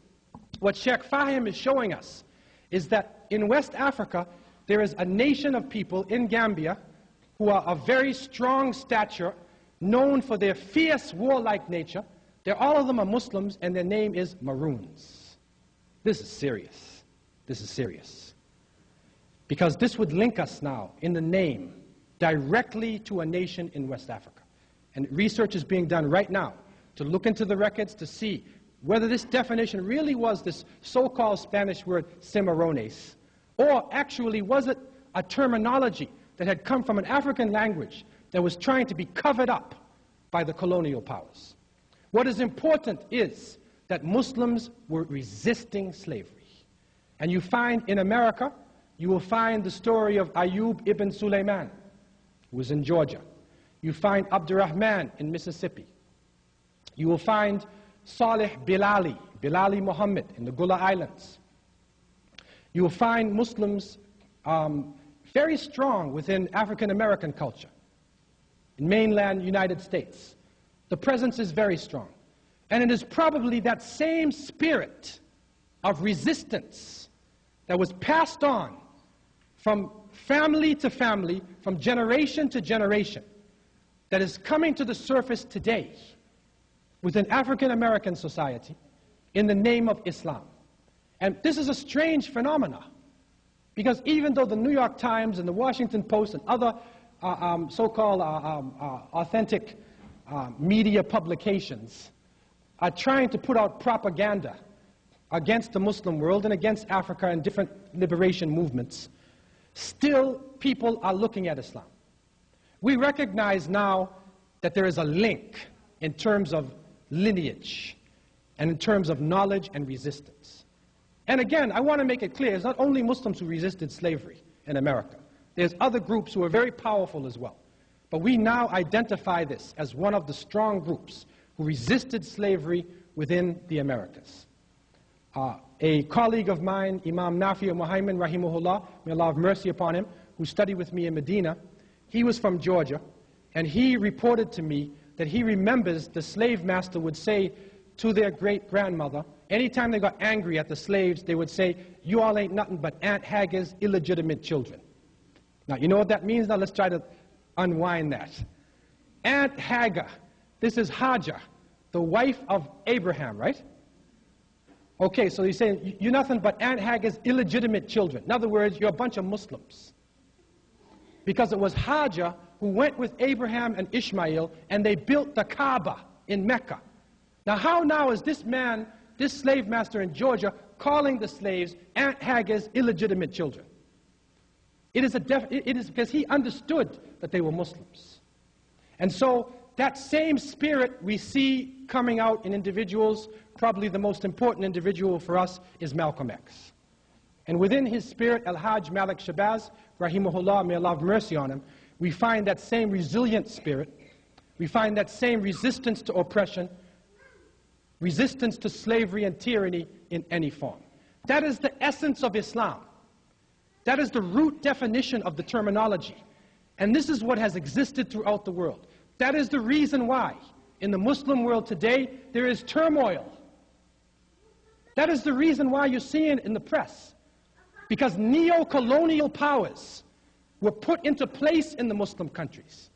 what Sheikh Fahim is showing us, is that in West Africa, there is a nation of people in Gambia who are of very strong stature, known for their fierce, warlike nature. All of them are Muslims, and their name is Maroons. This is serious. This is serious. Because this would link us now, in the name, directly to a nation in West Africa. And research is being done right now to look into the records to see whether this definition really was this so-called Spanish word cimarrones, or actually was it a terminology that had come from an African language that was trying to be covered up by the colonial powers. What is important is that Muslims were resisting slavery. And you find in America, you will find the story of Ayub ibn Sulaiman, who was in Georgia. You find Abdurrahman in Mississippi. You will find Saleh Bilali Muhammad in the Gula Islands. You will find Muslims very strong within African American culture. In mainland United States, the presence is very strong. And it is probably that same spirit of resistance that was passed on from family to family, from generation to generation, that is coming to the surface today within African American society in the name of Islam. And this is a strange phenomenon, because even though the New York Times and the Washington Post and other so-called authentic media publications are trying to put out propaganda against the Muslim world and against Africa and different liberation movements, still people are looking at Islam. We recognize now that there is a link in terms of lineage and in terms of knowledge and resistance. And again, I want to make it clear, it's not only Muslims who resisted slavery in America. There's other groups who are very powerful as well. But we now identify this as one of the strong groups who resisted slavery within the Americas. A colleague of mine, Imam Nafi al-Muhaymin, rahimahullah, may Allah have mercy upon him, who studied with me in Medina, he was from Georgia, and he reported to me that he remembers the slave master would say to their great-grandmother, anytime they got angry at the slaves, they would say, "You all ain't nothing but Aunt Hagar's illegitimate children." Now, you know what that means? Now, let's try to unwind that. Aunt Hagar, this is Hajar, the wife of Abraham, right? Okay, so he's saying, you're nothing but Aunt Hagar's illegitimate children. In other words, you're a bunch of Muslims. Because it was Hajar who went with Abraham and Ishmael, and they built the Kaaba in Mecca. Now, how now is this man, this slave master in Georgia, calling the slaves Aunt Hagar's illegitimate children? It is because he understood that they were Muslims. And so that same spirit we see coming out in individuals. Probably the most important individual for us is Malcolm X. And within his spirit, Al-Hajj Malik Shabazz, rahimahullah, may Allah have mercy on him, we find that same resilient spirit, we find that same resistance to oppression, resistance to slavery and tyranny in any form. That is the essence of Islam. That is the root definition of the terminology. And this is what has existed throughout the world. That is the reason why, in the Muslim world today, there is turmoil. That is the reason why you're seeing in the press. Because neo-colonial powers were put into place in the Muslim countries.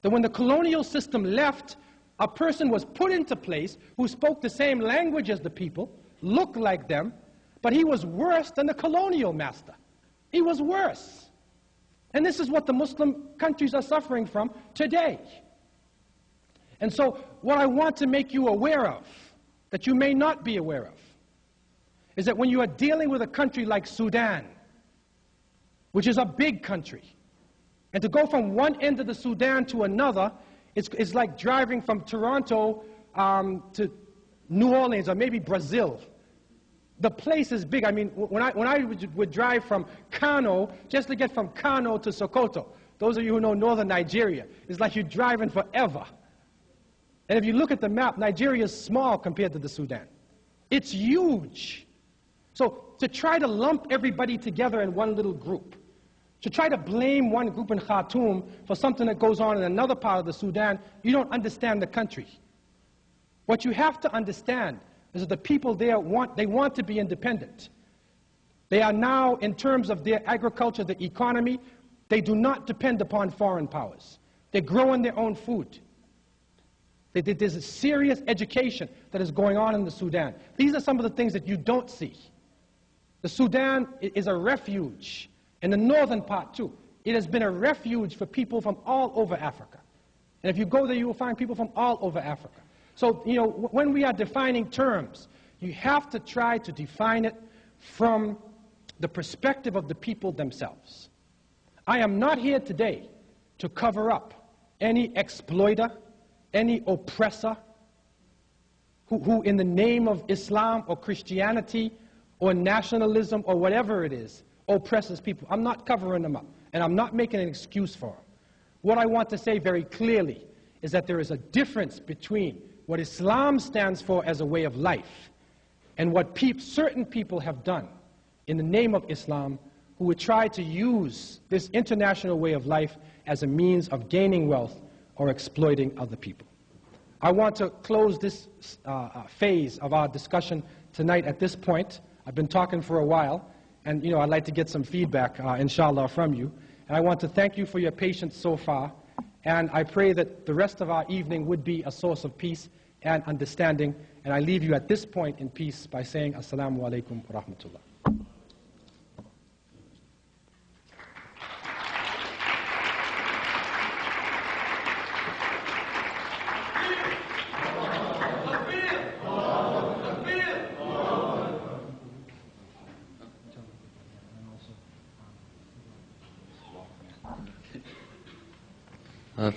That when the colonial system left, a person was put into place who spoke the same language as the people, looked like them, but he was worse than the colonial master. He was worse. And this is what the Muslim countries are suffering from today. And so what I want to make you aware of, that you may not be aware of, is that when you are dealing with a country like Sudan, which is a big country, and to go from one end of the Sudan to another, it's like driving from Toronto to New Orleans or maybe Brazil. The place is big. I mean, when I would drive from Kano, just to get from Kano to Sokoto, those of you who know northern Nigeria, it's like you're driving forever. And if you look at the map, Nigeria is small compared to the Sudan. It's huge. So to try to lump everybody together in one little group, to try to blame one group in Khartoum for something that goes on in another part of the Sudan, you don't understand the country. What you have to understand is that the people there want to be independent. They are now, in terms of their agriculture, the economy, they do not depend upon foreign powers. They're growing their own food. There's a serious education that is going on in the Sudan. These are some of the things that you don't see. The Sudan is a refuge, in the northern part too. It has been a refuge for people from all over Africa. And if you go there, you will find people from all over Africa. So, you know, when we are defining terms, you have to try to define it from the perspective of the people themselves. I am not here today to cover up any exploiter, any oppressor, who in the name of Islam or Christianity or nationalism or whatever it is, oppresses people. I'm not covering them up, and I'm not making an excuse for them. What I want to say very clearly is that there is a difference between what Islam stands for as a way of life and what certain people have done in the name of Islam, who would try to use this international way of life as a means of gaining wealth or exploiting other people. I want to close this phase of our discussion tonight at this point. I've been talking for a while, and you know, I'd like to get some feedback, inshallah, from you. And I want to thank you for your patience so far, and I pray that the rest of our evening would be a source of peace and understanding. And I leave you at this point in peace by saying, Assalamu alaikum wa rahmatullah.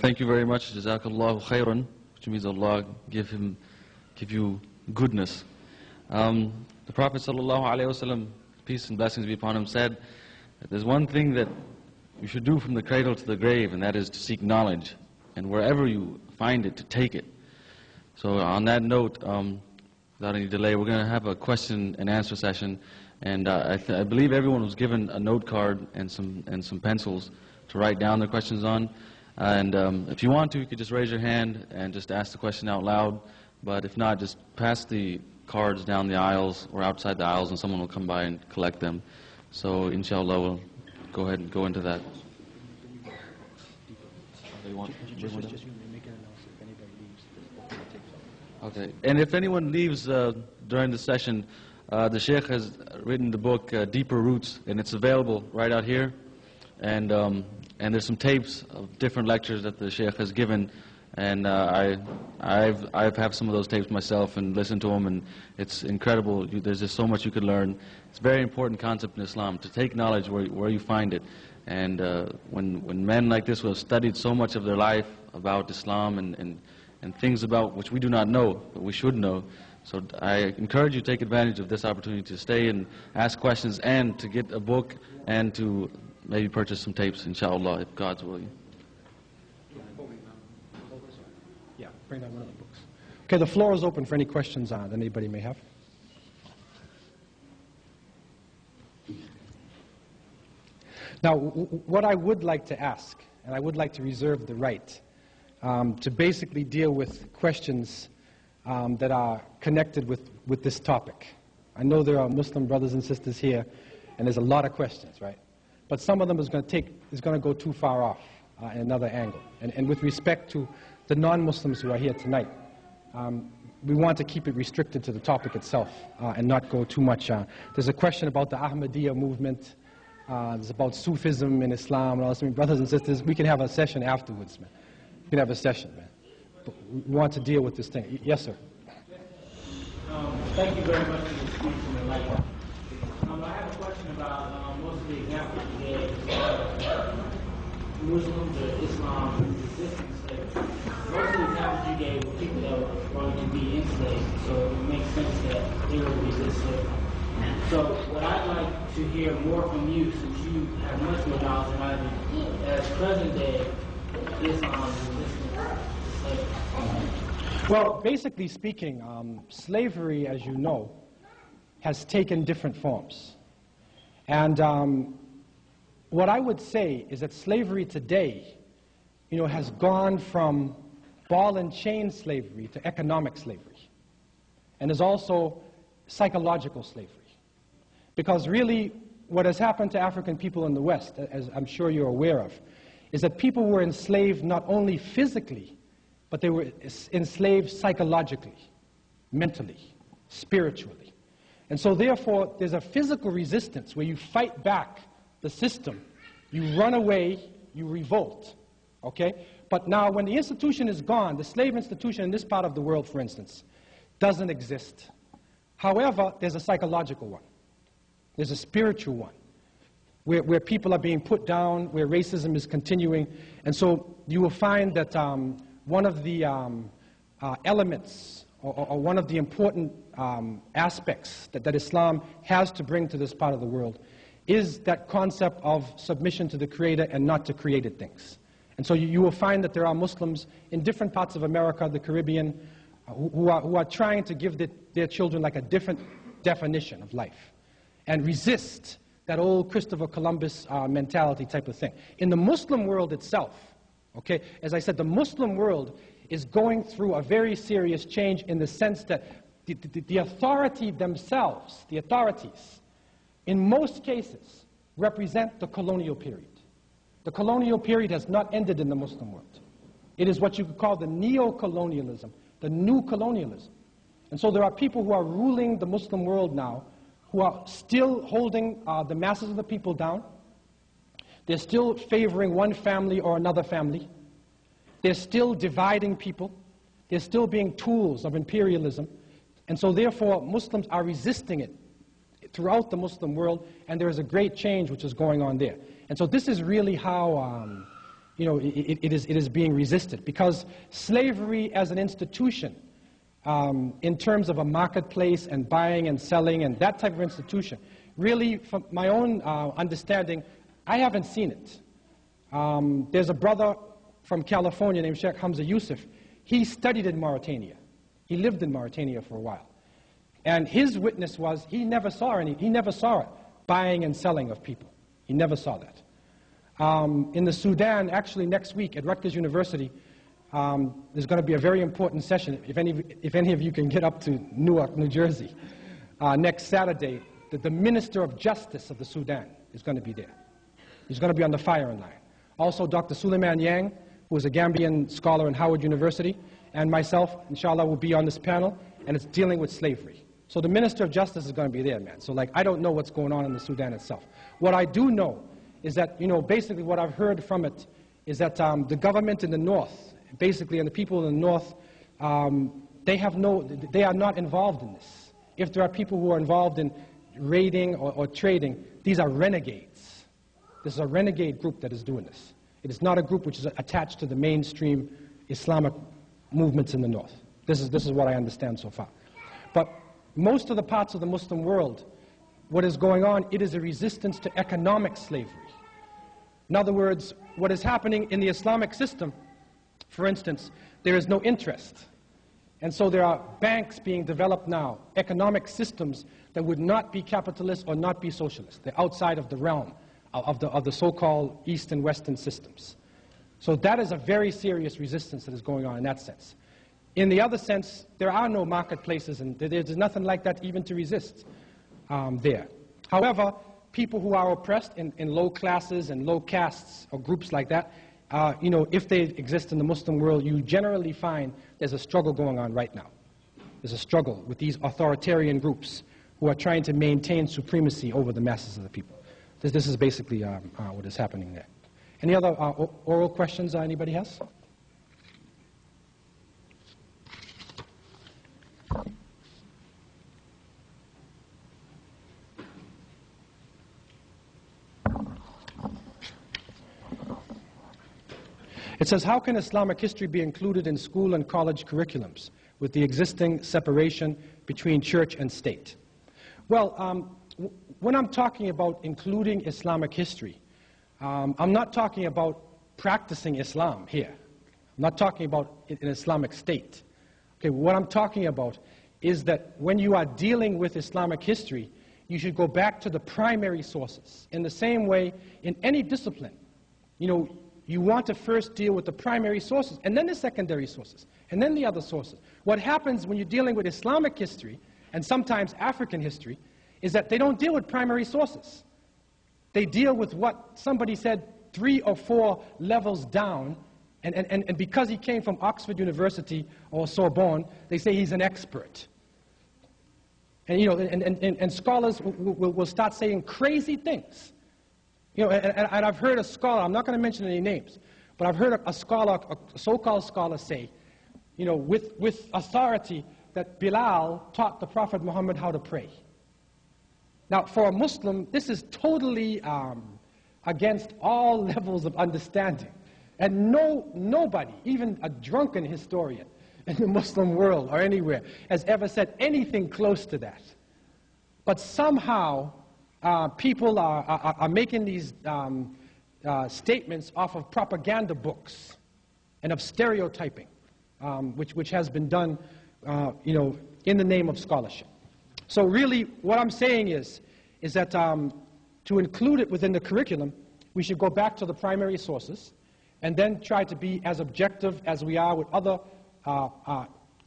Thank you very much. Jazakallahu khairan, which means Allah give you goodness. The Prophet sallallahu alaihi wasallam, peace and blessings be upon him, said that there's one thing that you should do from the cradle to the grave, and that is to seek knowledge, and wherever you find it, to take it. So on that note, without any delay, we're going to have a question and answer session, and I believe everyone was given a note card and some pencils to write down their questions on. And if you want to, you could just raise your hand and just ask the question out loud. But if not, just pass the cards down the aisles or outside the aisles, and someone will come by and collect them. So inshallah, we'll go ahead and go into that. Okay. And if anyone leaves during the session, the Sheikh has written the book Deeper Roots, and it's available right out here. And there's some tapes of different lectures that the Sheikh has given, and I've had some of those tapes myself and listened to them, and it's incredible. There's just so much you could learn. It's a very important concept in Islam, to take knowledge where you find it. And when men like this who have studied so much of their life about Islam and things about which we do not know, but we should know, So I encourage you to take advantage of this opportunity to stay and ask questions and to get a book and to maybe purchase some tapes, inshallah, if God's willing. Yeah, bring down one of the books. Okay, the floor is open for any questions that anybody may have. Now, what I would like to ask, and I would like to reserve the right to basically deal with questions that are connected with this topic. I know there are Muslim brothers and sisters here, and there's a lot of questions, right? But some of them is going to go too far off in another angle. And with respect to the non-Muslims who are here tonight, we want to keep it restricted to the topic itself and not go too much. There's a question about the Ahmadiyya movement. There's about Sufism in Islam and all this. I mean, brothers and sisters, we can have a session afterwards, man. We can have a session, man. But we want to deal with this thing. Yes, sir. Thank you very much for the speech and the light. I have a question about most of the examples you gave. Muslims or Islam resisting slavery. Most of the examples you gave were people that were going to be enslaved, so it makes sense that they will resist slavery. So what I'd like to hear more from you, since you have much more knowledge than I do, as present day Islam resisting slavery. Well, basically speaking, slavery, as you know, has taken different forms. And what I would say is that slavery today, has gone from ball and chain slavery to economic slavery. And is also psychological slavery. Because really, what has happened to African people in the West, as I'm sure you're aware of, is that people were enslaved not only physically, but they were enslaved psychologically, mentally, spiritually. And so therefore, there's a physical resistance where you fight back the system, you run away, you revolt, okay? But now when the institution is gone, the slave institution in this part of the world, for instance, doesn't exist. However, there's a psychological one. There's a spiritual one, where people are being put down, where racism is continuing. And so you will find that one of the elements, or one of the important aspects that Islam has to bring to this part of the world is that concept of submission to the Creator and not to created things. And so you will find that there are Muslims in different parts of America, the Caribbean, who are trying to give their children like a different definition of life and resist that old Christopher Columbus mentality type of thing. In the Muslim world itself, okay, as I said, the Muslim world is going through a very serious change in the sense that the authority themselves, the authorities, in most cases, represent the colonial period. The colonial period has not ended in the Muslim world. It is what you could call the neo-colonialism, the new colonialism. And so there are people who are ruling the Muslim world now who are still holding the masses of the people down. They're still favoring one family or another family. They're still dividing people. They're still being tools of imperialism. And so therefore, Muslims are resisting it throughout the Muslim world, and there is a great change which is going on there. And so this is really how it is being resisted, because slavery as an institution, in terms of a marketplace and buying and selling and that type of institution, really, from my own understanding, I haven't seen it. There's a brother from California named Sheikh Hamza Yusuf. He studied in Mauritania. He lived in Mauritania for a while. And his witness was he never saw it, buying and selling of people. He never saw that. In the Sudan, actually next week at Rutgers University, there's going to be a very important session, if any of you can get up to Newark, New Jersey, next Saturday. The Minister of Justice of the Sudan is going to be there. He's going to be on the firing line. Also, Dr. Suleiman Yang, who is a Gambian scholar in Howard University, and myself, inshallah, will be on this panel, and it's dealing with slavery. So the Minister of Justice is going to be there, man. So, I don't know what's going on in the Sudan itself. What I do know is that, basically what I've heard from it is that the government in the north, basically, and the people in the north, they are not involved in this. If there are people who are involved in raiding or trading, these are renegades. This is a renegade group that is doing this. It is not a group which is attached to the mainstream Islamic movements in the north. This is what I understand so far. But most of the parts of the Muslim world, what is going on, it is a resistance to economic slavery. In other words, what is happening in the Islamic system, for instance, there is no interest. And so there are banks being developed now, economic systems that would not be capitalist or not be socialist. They're outside of the realm of the so-called East and Western systems. So that is a very serious resistance that is going on in that sense. In the other sense, there are no marketplaces, and there's nothing like that even to resist there. However, people who are oppressed in low classes and low castes or groups like that, you know, if they exist in the Muslim world, you generally find there's a struggle going on right now. There's a struggle with these authoritarian groups who are trying to maintain supremacy over the masses of the people. This is basically what is happening there. Any other oral questions anybody has? It says, how can Islamic history be included in school and college curriculums with the existing separation between church and state? Well, when I'm talking about including Islamic history, I'm not talking about practicing Islam here. I'm not talking about an Islamic state. Okay, what I'm talking about is that when you are dealing with Islamic history, you should go back to the primary sources. In the same way, in any discipline, you know, you want to first deal with the primary sources, and then the secondary sources, and then the other sources. What happens when you're dealing with Islamic history, and sometimes African history, is that they don't deal with primary sources. They deal with what somebody said 3 or 4 levels down, and because he came from Oxford University or Sorbonne, they say he's an expert. And, you know, and scholars will start saying crazy things. You know, and I've heard a scholar, I'm not going to mention any names, but I've heard a scholar, a so-called scholar say, you know, with authority, that Bilal taught the Prophet Muhammad how to pray. Now, for a Muslim, this is totally against all levels of understanding. And nobody, even a drunken historian in the Muslim world or anywhere, has ever said anything close to that. But somehow, people are making these statements off of propaganda books and of stereotyping, which has been done, you know, in the name of scholarship. So really, what I'm saying is that to include it within the curriculum, we should go back to the primary sources and then try to be as objective as we are with other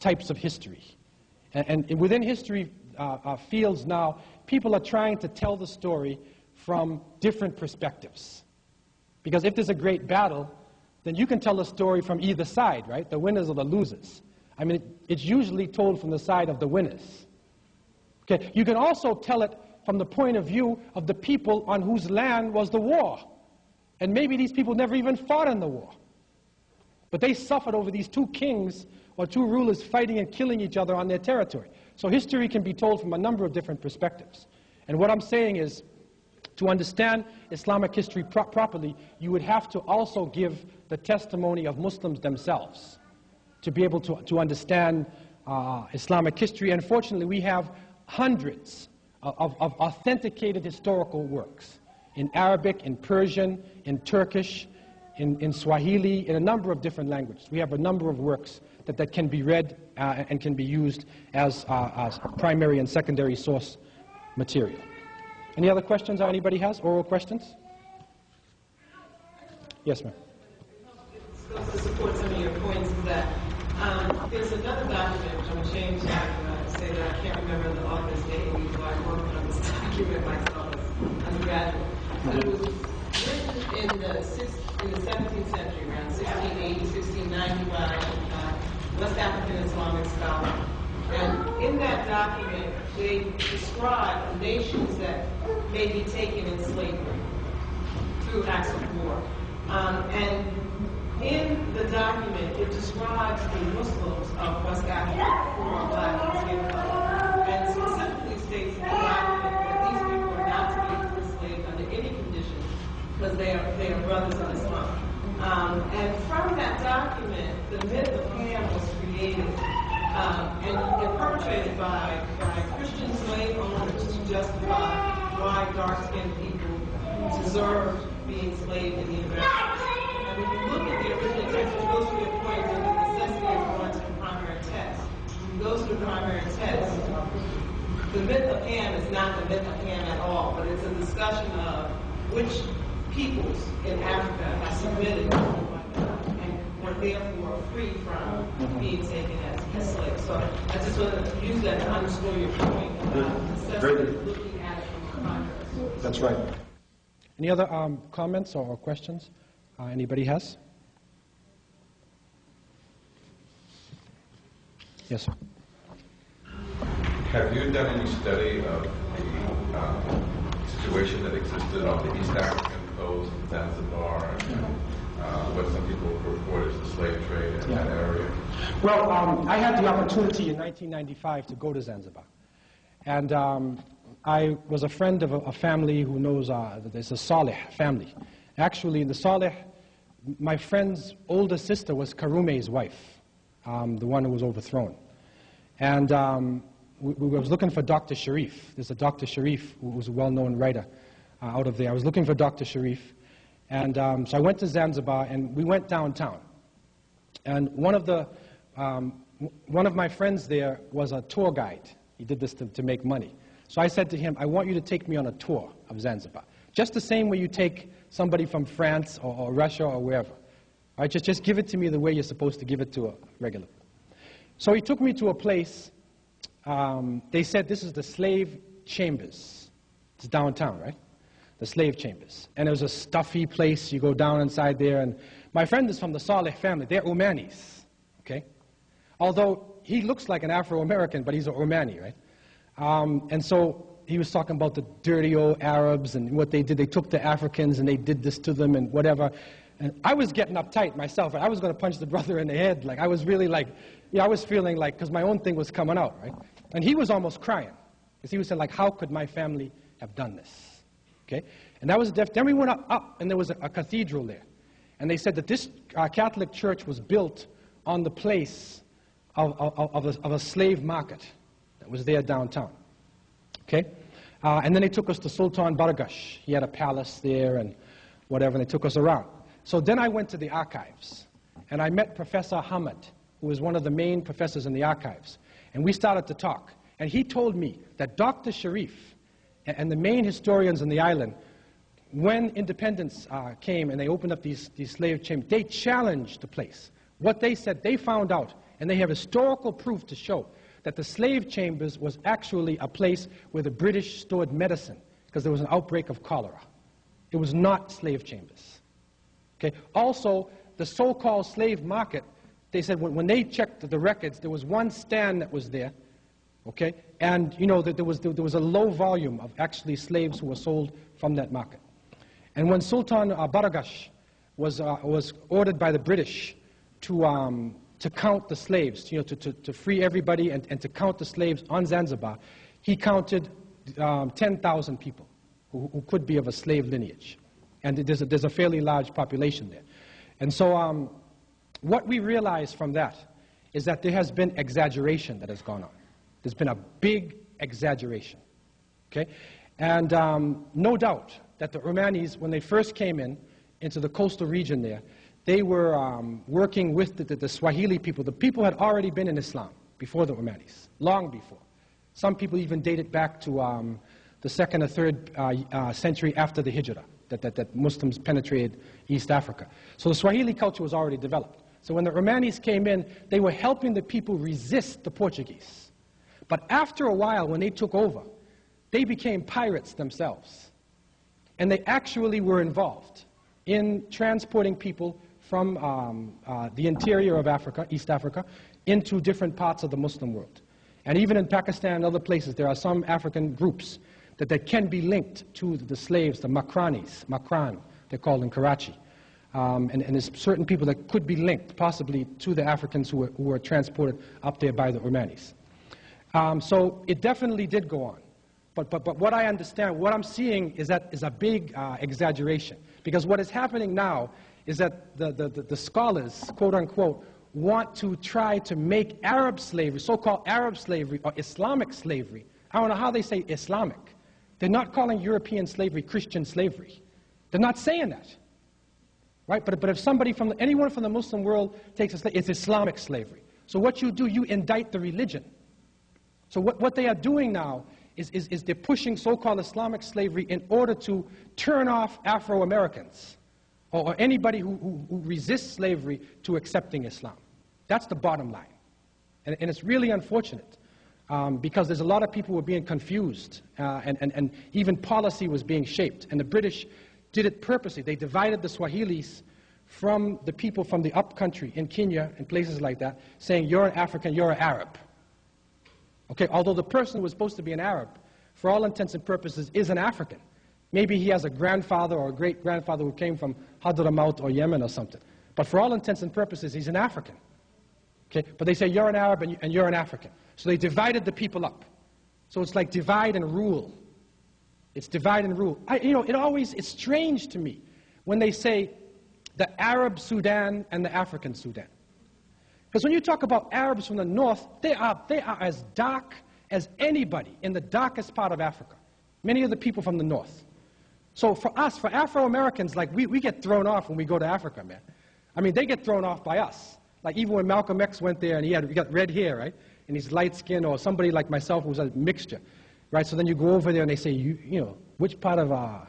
types of history. And within history fields now, people are trying to tell the story from different perspectives. Because if there's a great battle, then you can tell the story from either side, right? The winners or the losers. I mean, it's usually told from the side of the winners. Okay, you can also tell it from the point of view of the people on whose land was the war. And maybe these people never even fought in the war. But they suffered over these 2 kings or 2 rulers fighting and killing each other on their territory. So history can be told from a number of different perspectives. And what I'm saying is, to understand Islamic history properly, you would have to also give the testimony of Muslims themselves to be able to understand Islamic history. And fortunately, we have hundreds of authenticated historical works in Arabic, in Persian, in Turkish, in Swahili, in a number of different languages. We have a number of works that can be read and can be used as primary and secondary source material. Any other questions that anybody has? Oral questions? Yes, ma'am. To support some of your points is that there's another document, which I'm ashamed to say that I can't remember the author's name, so I worked on this document myself as undergraduate. But it was written in the 17th century, around 1680, 1690 by West African Islamic scholar. And in that document, they describe nations that may be taken in slavery through acts of war. And in the document, it describes the Muslims of West Africa who are black and skin color, and specifically states in the document that these people are not to be enslaved under any conditions because they are brothers of Islam. And from that document, the myth of Ham was created. and get perpetrated by Christian slave owners to justify why dark-skinned people deserve being enslaved in the Americas. And when you look at the original text, which goes to your point of the necessity of going to the primary text, when you go to the primary text, the myth of Ham is not the myth of Ham at all, but it's a discussion of which peoples in Africa have submitted to and were therefore free from being taken as slaves. So I just want to use that to underscore your point about the necessity of looking at it from a context. That's right. Any other comments or questions anybody has? Yes, sir. Have you done any study of the situation that existed on the East African coast, Zanzibar, and what some people report as the slave trade in that area? Well, I had the opportunity in 1995 to go to Zanzibar. And I was a friend of a family who knows, there's a Saleh family. Actually, in the Saleh, my friend's older sister was Karume's wife, the one who was overthrown. And we was looking for Dr. Sharif. There's a Dr. Sharif who was a well-known writer out of there. I was looking for Dr. Sharif. And so I went to Zanzibar, and we went downtown. And one of my friends there was a tour guide. He did this to make money. So I said to him, I want you to take me on a tour of Zanzibar. Just the same way you take somebody from France or Russia or wherever. All right, just give it to me the way you're supposed to give it to a regular. So he took me to a place, they said this is the slave chambers. It's downtown, right? The slave chambers. And it was a stuffy place. You go down inside there. And my friend is from the Saleh family. They're Omanis, okay? Although he looks like an Afro-American, but he's an Omani, right? And so he was talking about the dirty old Arabs and what they did. They took the Africans and they did this to them and whatever. And I was getting uptight myself. I was going to punch the brother in the head. Like, I was really like, I was feeling like, because my own thing was coming out, right? And he was almost crying. Because he was saying, like, how could my family have done this? Okay? And that was then we went up and there was a cathedral there. And they said that this Catholic church was built on the place of a slave market that was there downtown. Okay? And then they took us to Sultan Bargash. He had a palace there and whatever, and they took us around. So then I went to the archives, and I met Professor Hamad, who was one of the main professors in the archives. And we started to talk. And he told me that Dr. Sharif and the main historians on the island, when independence came and they opened up these slave chambers, they challenged the place. What they said, they found out, and they have historical proof to show, that the slave chambers was actually a place where the British stored medicine because there was an outbreak of cholera. It was not slave chambers. Okay? Also, the so-called slave market, they said when they checked the records, there was one stand that was there, okay? And you know that there was a low volume of actually slaves who were sold from that market. And when Sultan Baragash was ordered by the British to count the slaves, you know, to free everybody and to count the slaves on Zanzibar, he counted 10,000 people who could be of a slave lineage. And there's a fairly large population there. And so what we realize from that is that there has been exaggeration that has gone on. There's been a big exaggeration, okay? And no doubt that the Omanis, when they first came into the coastal region there, they were working with the Swahili people. The people had already been in Islam before the Omanis, long before. Some people even date it back to the 2nd or 3rd century after the Hijrah, that Muslims penetrated East Africa. So the Swahili culture was already developed. So when the Omanis came in, they were helping the people resist the Portuguese. But after a while, when they took over, they became pirates themselves. And they actually were involved in transporting people from the interior of Africa, East Africa, into different parts of the Muslim world. And even in Pakistan and other places, there are some African groups that can be linked to the slaves, the Makran, they're called in Karachi. And there's certain people that could be linked, possibly, to the Africans who were transported up there by the Omanis. So it definitely did go on. But what I understand, what I'm seeing is a big exaggeration. Because what is happening now is that the scholars, quote unquote, want to try to make Arab slavery, so-called Arab slavery or Islamic slavery, I don't know how they say Islamic. They're not calling European slavery Christian slavery. They're not saying that. Right? But if somebody anyone from the Muslim world takes a slave, it's Islamic slavery. So what you do, you indict the religion. So what they are doing now is they're pushing so-called Islamic slavery in order to turn off Afro-Americans or anybody who resists slavery to accepting Islam. That's the bottom line. And it's really unfortunate because there's a lot of people who are being confused and even policy was being shaped. And the British did it purposely. They divided the Swahilis from the people from the upcountry in Kenya and places like that, saying you're an African, you're an Arab. Okay, although the person who was supposed to be an Arab, for all intents and purposes, is an African. Maybe he has a grandfather or a great-grandfather who came from Hadramaut or Yemen or something. But for all intents and purposes, he's an African. Okay, but they say you're an Arab and you're an African. So they divided the people up. So it's like divide and rule. It's divide and rule. It's strange to me when they say the Arab Sudan and the African Sudan. Because when you talk about Arabs from the north, they are as dark as anybody in the darkest part of Africa. Many of the people from the north. So for us, for Afro-Americans, like we get thrown off when we go to Africa, man. I mean, they get thrown off by us. Like even when Malcolm X went there and he got red hair, right? And he's light skinned, or somebody like myself who's a mixture, right? So then you go over there and they say, you know, which part of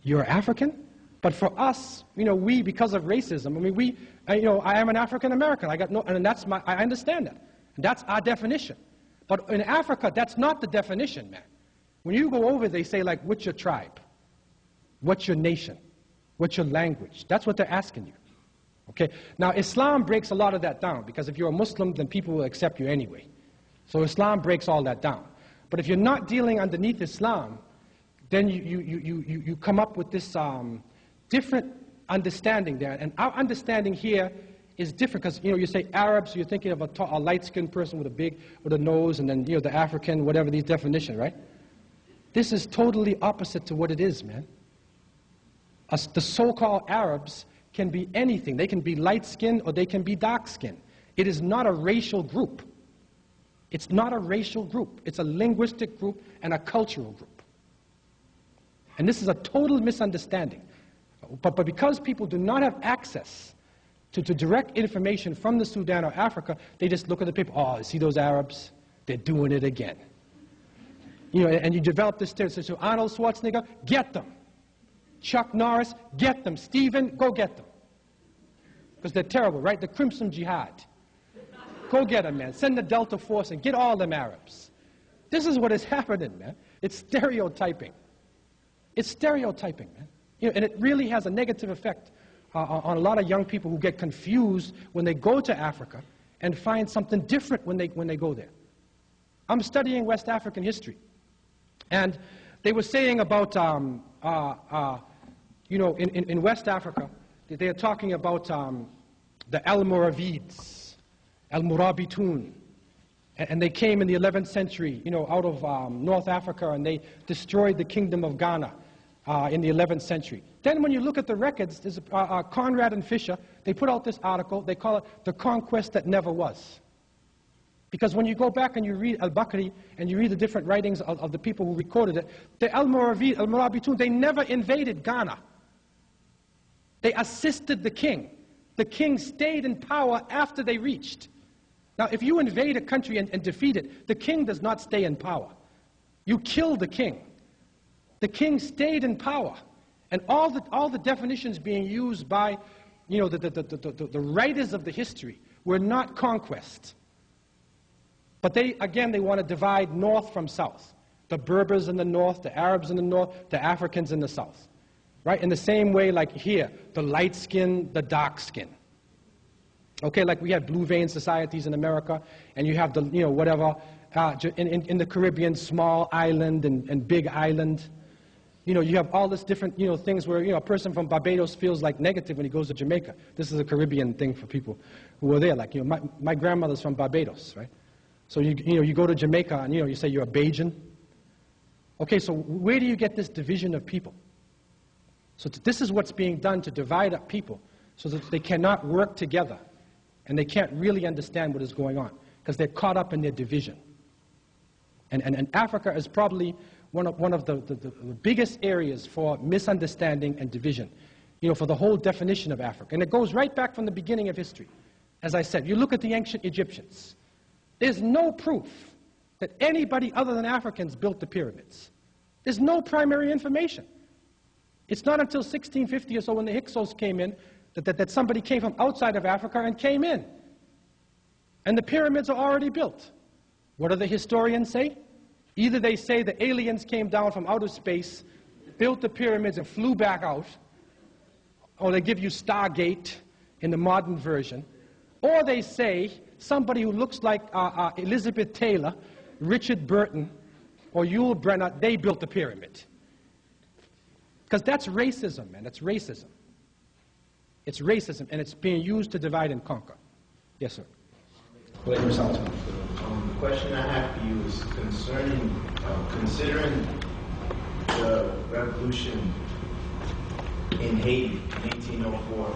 you're African? But for us, we, because of racism, I mean, I am an African American. And that's I understand that. And that's our definition. But in Africa, that's not the definition, man. When you go over, they say, like, what's your tribe? What's your nation? What's your language? That's what they're asking you. Okay? Now, Islam breaks a lot of that down, because if you're a Muslim, then people will accept you anyway. So Islam breaks all that down. But if you're not dealing underneath Islam, then you come up with this different understanding there. And our understanding here is different, because you say Arabs, you're thinking of a light-skinned person with a nose, and then the African, whatever these definitions, right? This is totally opposite to what it is, man. The so-called Arabs can be anything. They can be light-skinned or they can be dark-skinned. It is not a racial group. It's not a racial group. It's a linguistic group and a cultural group. And this is a total misunderstanding. But because people do not have access to direct information from the Sudan or Africa, they just look at the people, oh, see those Arabs? They're doing it again. And you develop this stereotype. So Arnold Schwarzenegger, get them. Chuck Norris, get them. Stephen, go get them. Because they're terrible, right? The Crimson Jihad. Go get them, man. Send the Delta Force and get all them Arabs. This is what is happening, man. It's stereotyping. It's stereotyping, man. And it really has a negative effect on a lot of young people who get confused when they go to Africa and find something different when they go there. I'm studying West African history. And they were saying about, in West Africa, they are talking about the Almoravids, Almorabitun. And they came in the 11th century, out of North Africa, and they destroyed the kingdom of Ghana in the 11th century. Then when you look at the records, there's Conrad and Fisher, they put out this article, they call it The Conquest That Never Was. Because when you go back and you read al-Bakri and you read the different writings of the people who recorded it, the Almorabitun, they never invaded Ghana. They assisted the king. The king stayed in power after they reached. Now, if you invade a country and defeat it, the king does not stay in power. You kill the king. The king stayed in power. And all the definitions being used by the writers of the history were not conquest. But they want to divide north from south. The Berbers in the north, the Arabs in the north, the Africans in the south. Right? In the same way, like here, the light skin, the dark skin. Okay, like we have blue vein societies in America, and you have the, in the Caribbean, small island and big island. You have all this different, things where, a person from Barbados feels like negative when he goes to Jamaica. This is a Caribbean thing for people who are there. Like, my grandmother's from Barbados, right? So, you go to Jamaica and, you say you're a Bajan. Okay, so where do you get this division of people? So this is what's being done to divide up people so that they cannot work together and they can't really understand what is going on because they're caught up in their division. And Africa is probably one of the biggest areas for misunderstanding and division, you know, for the whole definition of Africa. And it goes right back from the beginning of history. As I said, you look at the ancient Egyptians. There's no proof that anybody other than Africans built the pyramids. There's no primary information. It's not until 1650 or so when the Hyksos came in that somebody came from outside of Africa and came in. And the pyramids are already built. What do the historians say? Either they say the aliens came down from outer space, built the pyramids and flew back out, or they give you Stargate in the modern version, or they say somebody who looks like Elizabeth Taylor, Richard Burton, or Yul Brynner, they built the pyramid. Because that's racism, man. That's racism. It's racism, and it's being used to divide and conquer. Yes, sir. The question I have for you is concerning, considering the revolution in Haiti in 1804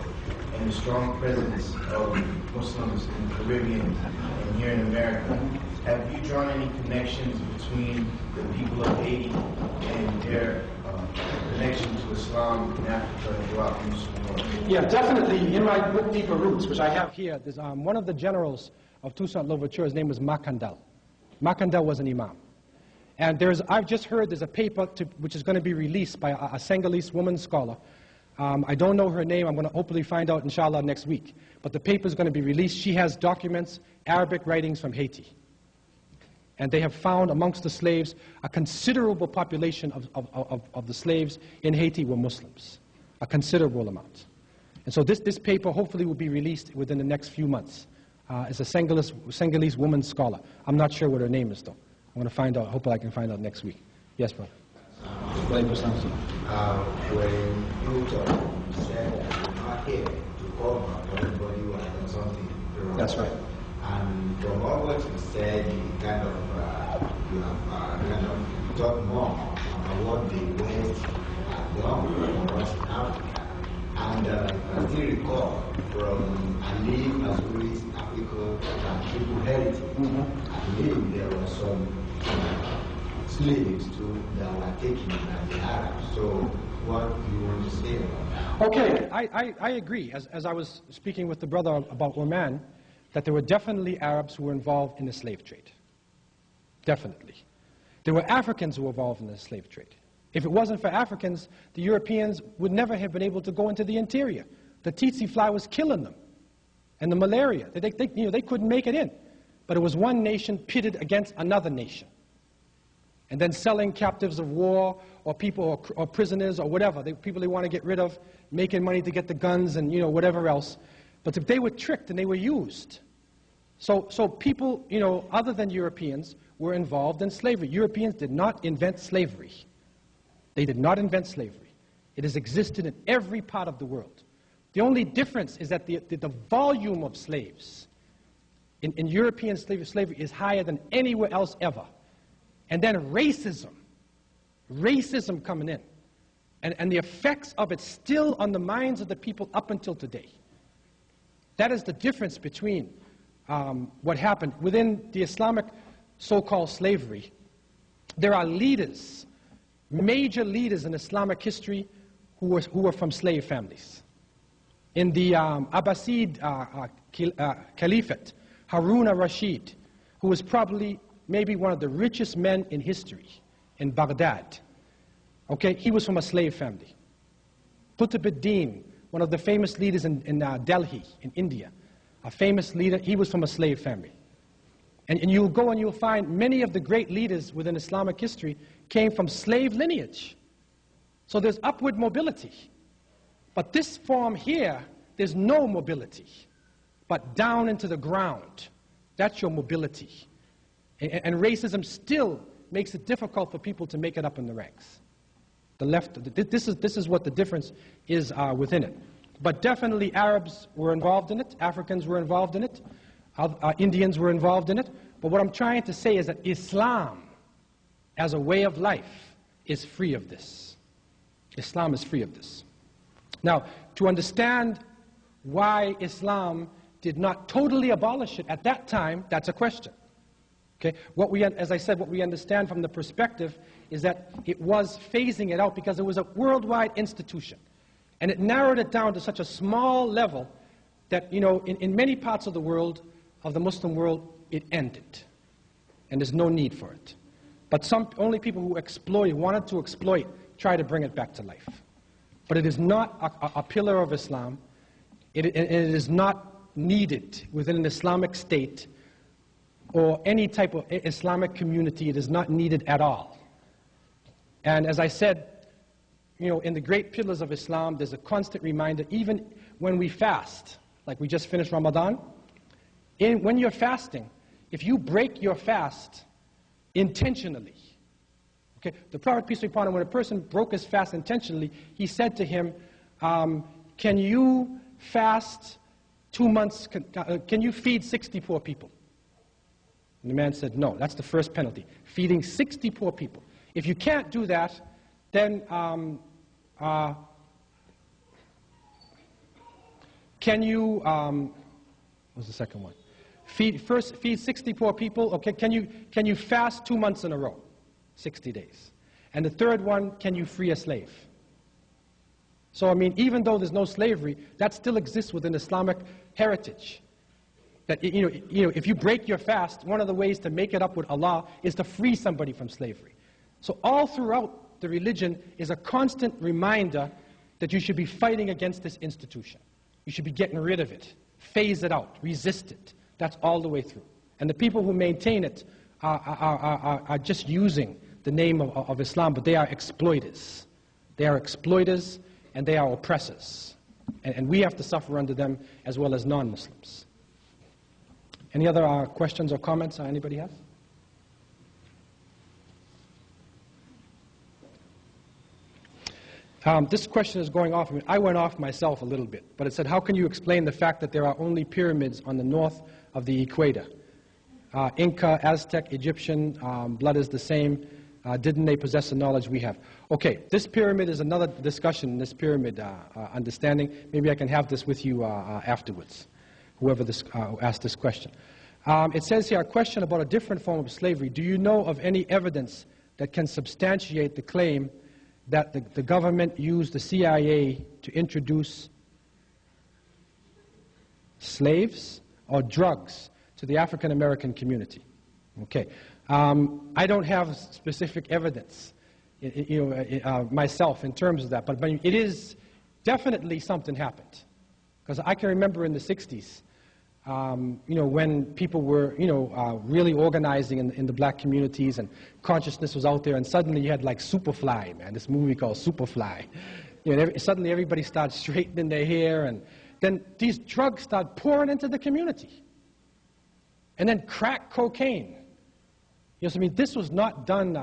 and the strong presence of Muslims in the Caribbean and here in America, have you drawn any connections between the people of Haiti and their connection to Islam in Africa and throughout the Muslim world? Yeah, definitely. In my book, Deeper Roots, which I have here, there's one of the generals of Toussaint Louverture, his name was Makandal. Makandal was an imam. And I've just heard there's a paper which is going to be released by a Senegalese woman scholar. I don't know her name. I'm going to hopefully find out, inshallah, next week. But the paper is going to be released. She has documents, Arabic writings from Haiti. And they have found amongst the slaves a considerable population of the slaves in Haiti were Muslims, a considerable amount. And so this paper hopefully will be released within the next few months. It's a Senegalese woman scholar. I'm not sure what her name is, though. I want to find out. Hopefully I can find out next week. Yes, brother. When you talk, you said that you're not here to cover everybody who has done something wrong. That's right. And from all what you said, you kind of talk more about what the West has done for us in Africa. And I still recall from Ali Mazuri's Africa and Triple Heritage, I believe there were some slaves too that were taken by the Arabs. So what do you want to say about that? Okay, I agree. As I was speaking with the brother about Oman, that there were definitely Arabs who were involved in the slave trade. Definitely. There were Africans who were involved in the slave trade. If it wasn't for Africans, the Europeans would never have been able to go into the interior. The tsetse fly was killing them. And the malaria, they couldn't make it in. But it was one nation pitted against another nation. And then selling captives of war or people or prisoners or whatever, people they want to get rid of, making money to get the guns and whatever else. But if they were tricked and they were used. So people, other than Europeans were involved in slavery. Europeans did not invent slavery. They did not invent slavery. It has existed in every part of the world. The only difference is that the volume of slaves in European slavery is higher than anywhere else ever. And then racism coming in. And the effects of it still on the minds of the people up until today. That is the difference between what happened. Within the Islamic so-called slavery, there are leaders, major leaders in Islamic history who were from slave families. In the Abbasid Caliphate, Harun al-Rashid, who was probably maybe one of the richest men in history in Baghdad. Okay, he was from a slave family. Qutb ad-Din, one of the famous leaders in Delhi, in India, a famous leader, he was from a slave family. And you'll go and you'll find many of the great leaders within Islamic history came from slave lineage. So there's upward mobility. But this form here, there's no mobility, but down into the ground. That's your mobility. And racism still makes it difficult for people to make it up in the ranks. The left, this is what the difference is within it. But definitely Arabs were involved in it, Africans were involved in it, Indians were involved in it. But what I'm trying to say is that Islam, as a way of life, is free of this. Islam is free of this. Now, to understand why Islam did not totally abolish it at that time, that's a question. Okay? As I said, what we understand from the perspective is that it was phasing it out because it was a worldwide institution. And it narrowed it down to such a small level that, in many parts of the world, of the Muslim world, it ended. And there's no need for it. But only people who wanted to exploit, try to bring it back to life. But it is not a pillar of Islam. It is not needed within an Islamic state or any type of Islamic community. It is not needed at all. And as I said, in the great pillars of Islam, there's a constant reminder, even when we fast, like we just finished Ramadan, when you're fasting, if you break your fast intentionally, okay, the Prophet, peace be upon him, when a person broke his fast intentionally, he said to him, can you fast 2 months, can you feed 60 poor people? And the man said, no, that's the first penalty, feeding 60 poor people. If you can't do that, then can you, what was the second one? Feed 60 poor people, okay, can you fast 2 months in a row, 60 days? And the third one, can you free a slave? So, even though there's no slavery, that still exists within Islamic heritage. That, if you break your fast, one of the ways to make it up with Allah is to free somebody from slavery. So all throughout the religion is a constant reminder that you should be fighting against this institution. You should be getting rid of it, phase it out, resist it. That's all the way through. And the people who maintain it are just using the name of Islam, but they are exploiters. They are exploiters and they are oppressors. And we have to suffer under them as well as non-Muslims. Any other questions or comments anybody has? This question is going off. I went off myself a little bit, but it said, how can you explain the fact that there are only pyramids on the north of the equator? Inca, Aztec, Egyptian, blood is the same. Didn't they possess the knowledge we have? Okay, this pyramid is another discussion, this pyramid understanding. Maybe I can have this with you afterwards, whoever asked this question. It says here, a question about a different form of slavery. Do you know of any evidence that can substantiate the claim that the government used the CIA to introduce slaves or drugs to the African American community? Okay. I don't have specific evidence, myself in terms of that, but it is definitely something happened. Because I can remember in the 60s, when people were, really organizing in the black communities and consciousness was out there, and suddenly you had like Superfly, man, this movie called Superfly. Suddenly everybody started straightening their hair, and then these drugs started pouring into the community. And then crack cocaine. This was not done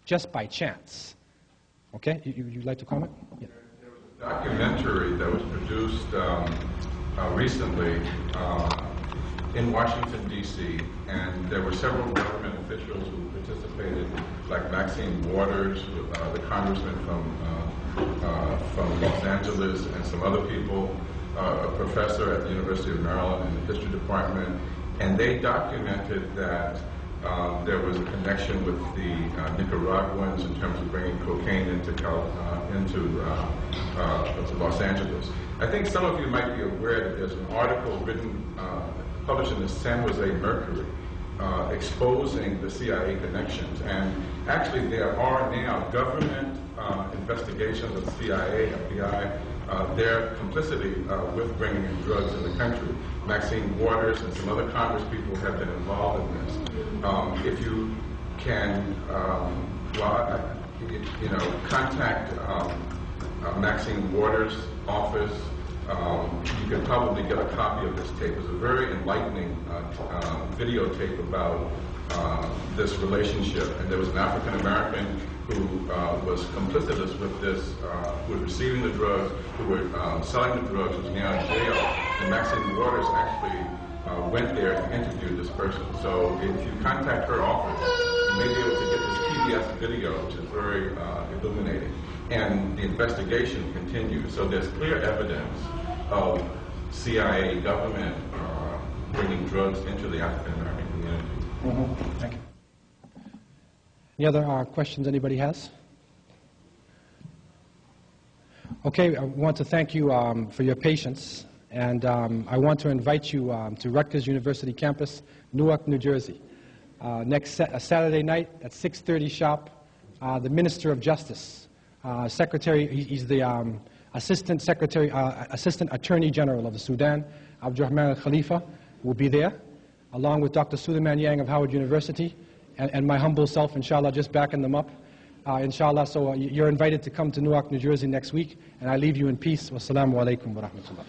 just by chance. Okay, you'd like to comment? Yeah. There was a documentary that was produced recently in Washington, D.C., and there were several government officials who participated, like Maxine Waters, the congressman from Los Angeles, and some other people, a professor at the University of Maryland in the history department, and they documented that there was a connection with the Nicaraguans in terms of bringing cocaine into Los Angeles. I think some of you might be aware that there's an article published in the San Jose Mercury exposing the CIA connections. And actually there are now government investigations of the CIA, FBI, their complicity with bringing in drugs in the country. Maxine Waters and some other Congress people have been involved in this. If you can, contact Maxine Waters' office, you can probably get a copy of this tape. It's a very enlightening videotape about this relationship. And there was an African American who was complicitous with this, who was receiving the drugs, who were selling the drugs, who's now in jail. And Maxine Waters actually went there to interview this person. So if you contact her office, you may be able to get this PBS video, which is very illuminating. And the investigation continues. So there's clear evidence of CIA government bringing drugs into the African American community. Thank you. Any other questions anybody has? Okay, I want to thank you for your patience, and I want to invite you to Rutgers University campus, Newark, New Jersey. Next Saturday night at 6:30 sharp, the Minister of Justice, Secretary, he's the Assistant Attorney General of the Sudan, Abdullah al-Khalifa, will be there, along with Dr. Suleiman Yang of Howard University, and my humble self, inshallah, just backing them up. Inshallah, so you're invited to come to Newark, New Jersey next week, and I leave you in peace. Wassalamu alaikum wa rahmatullah.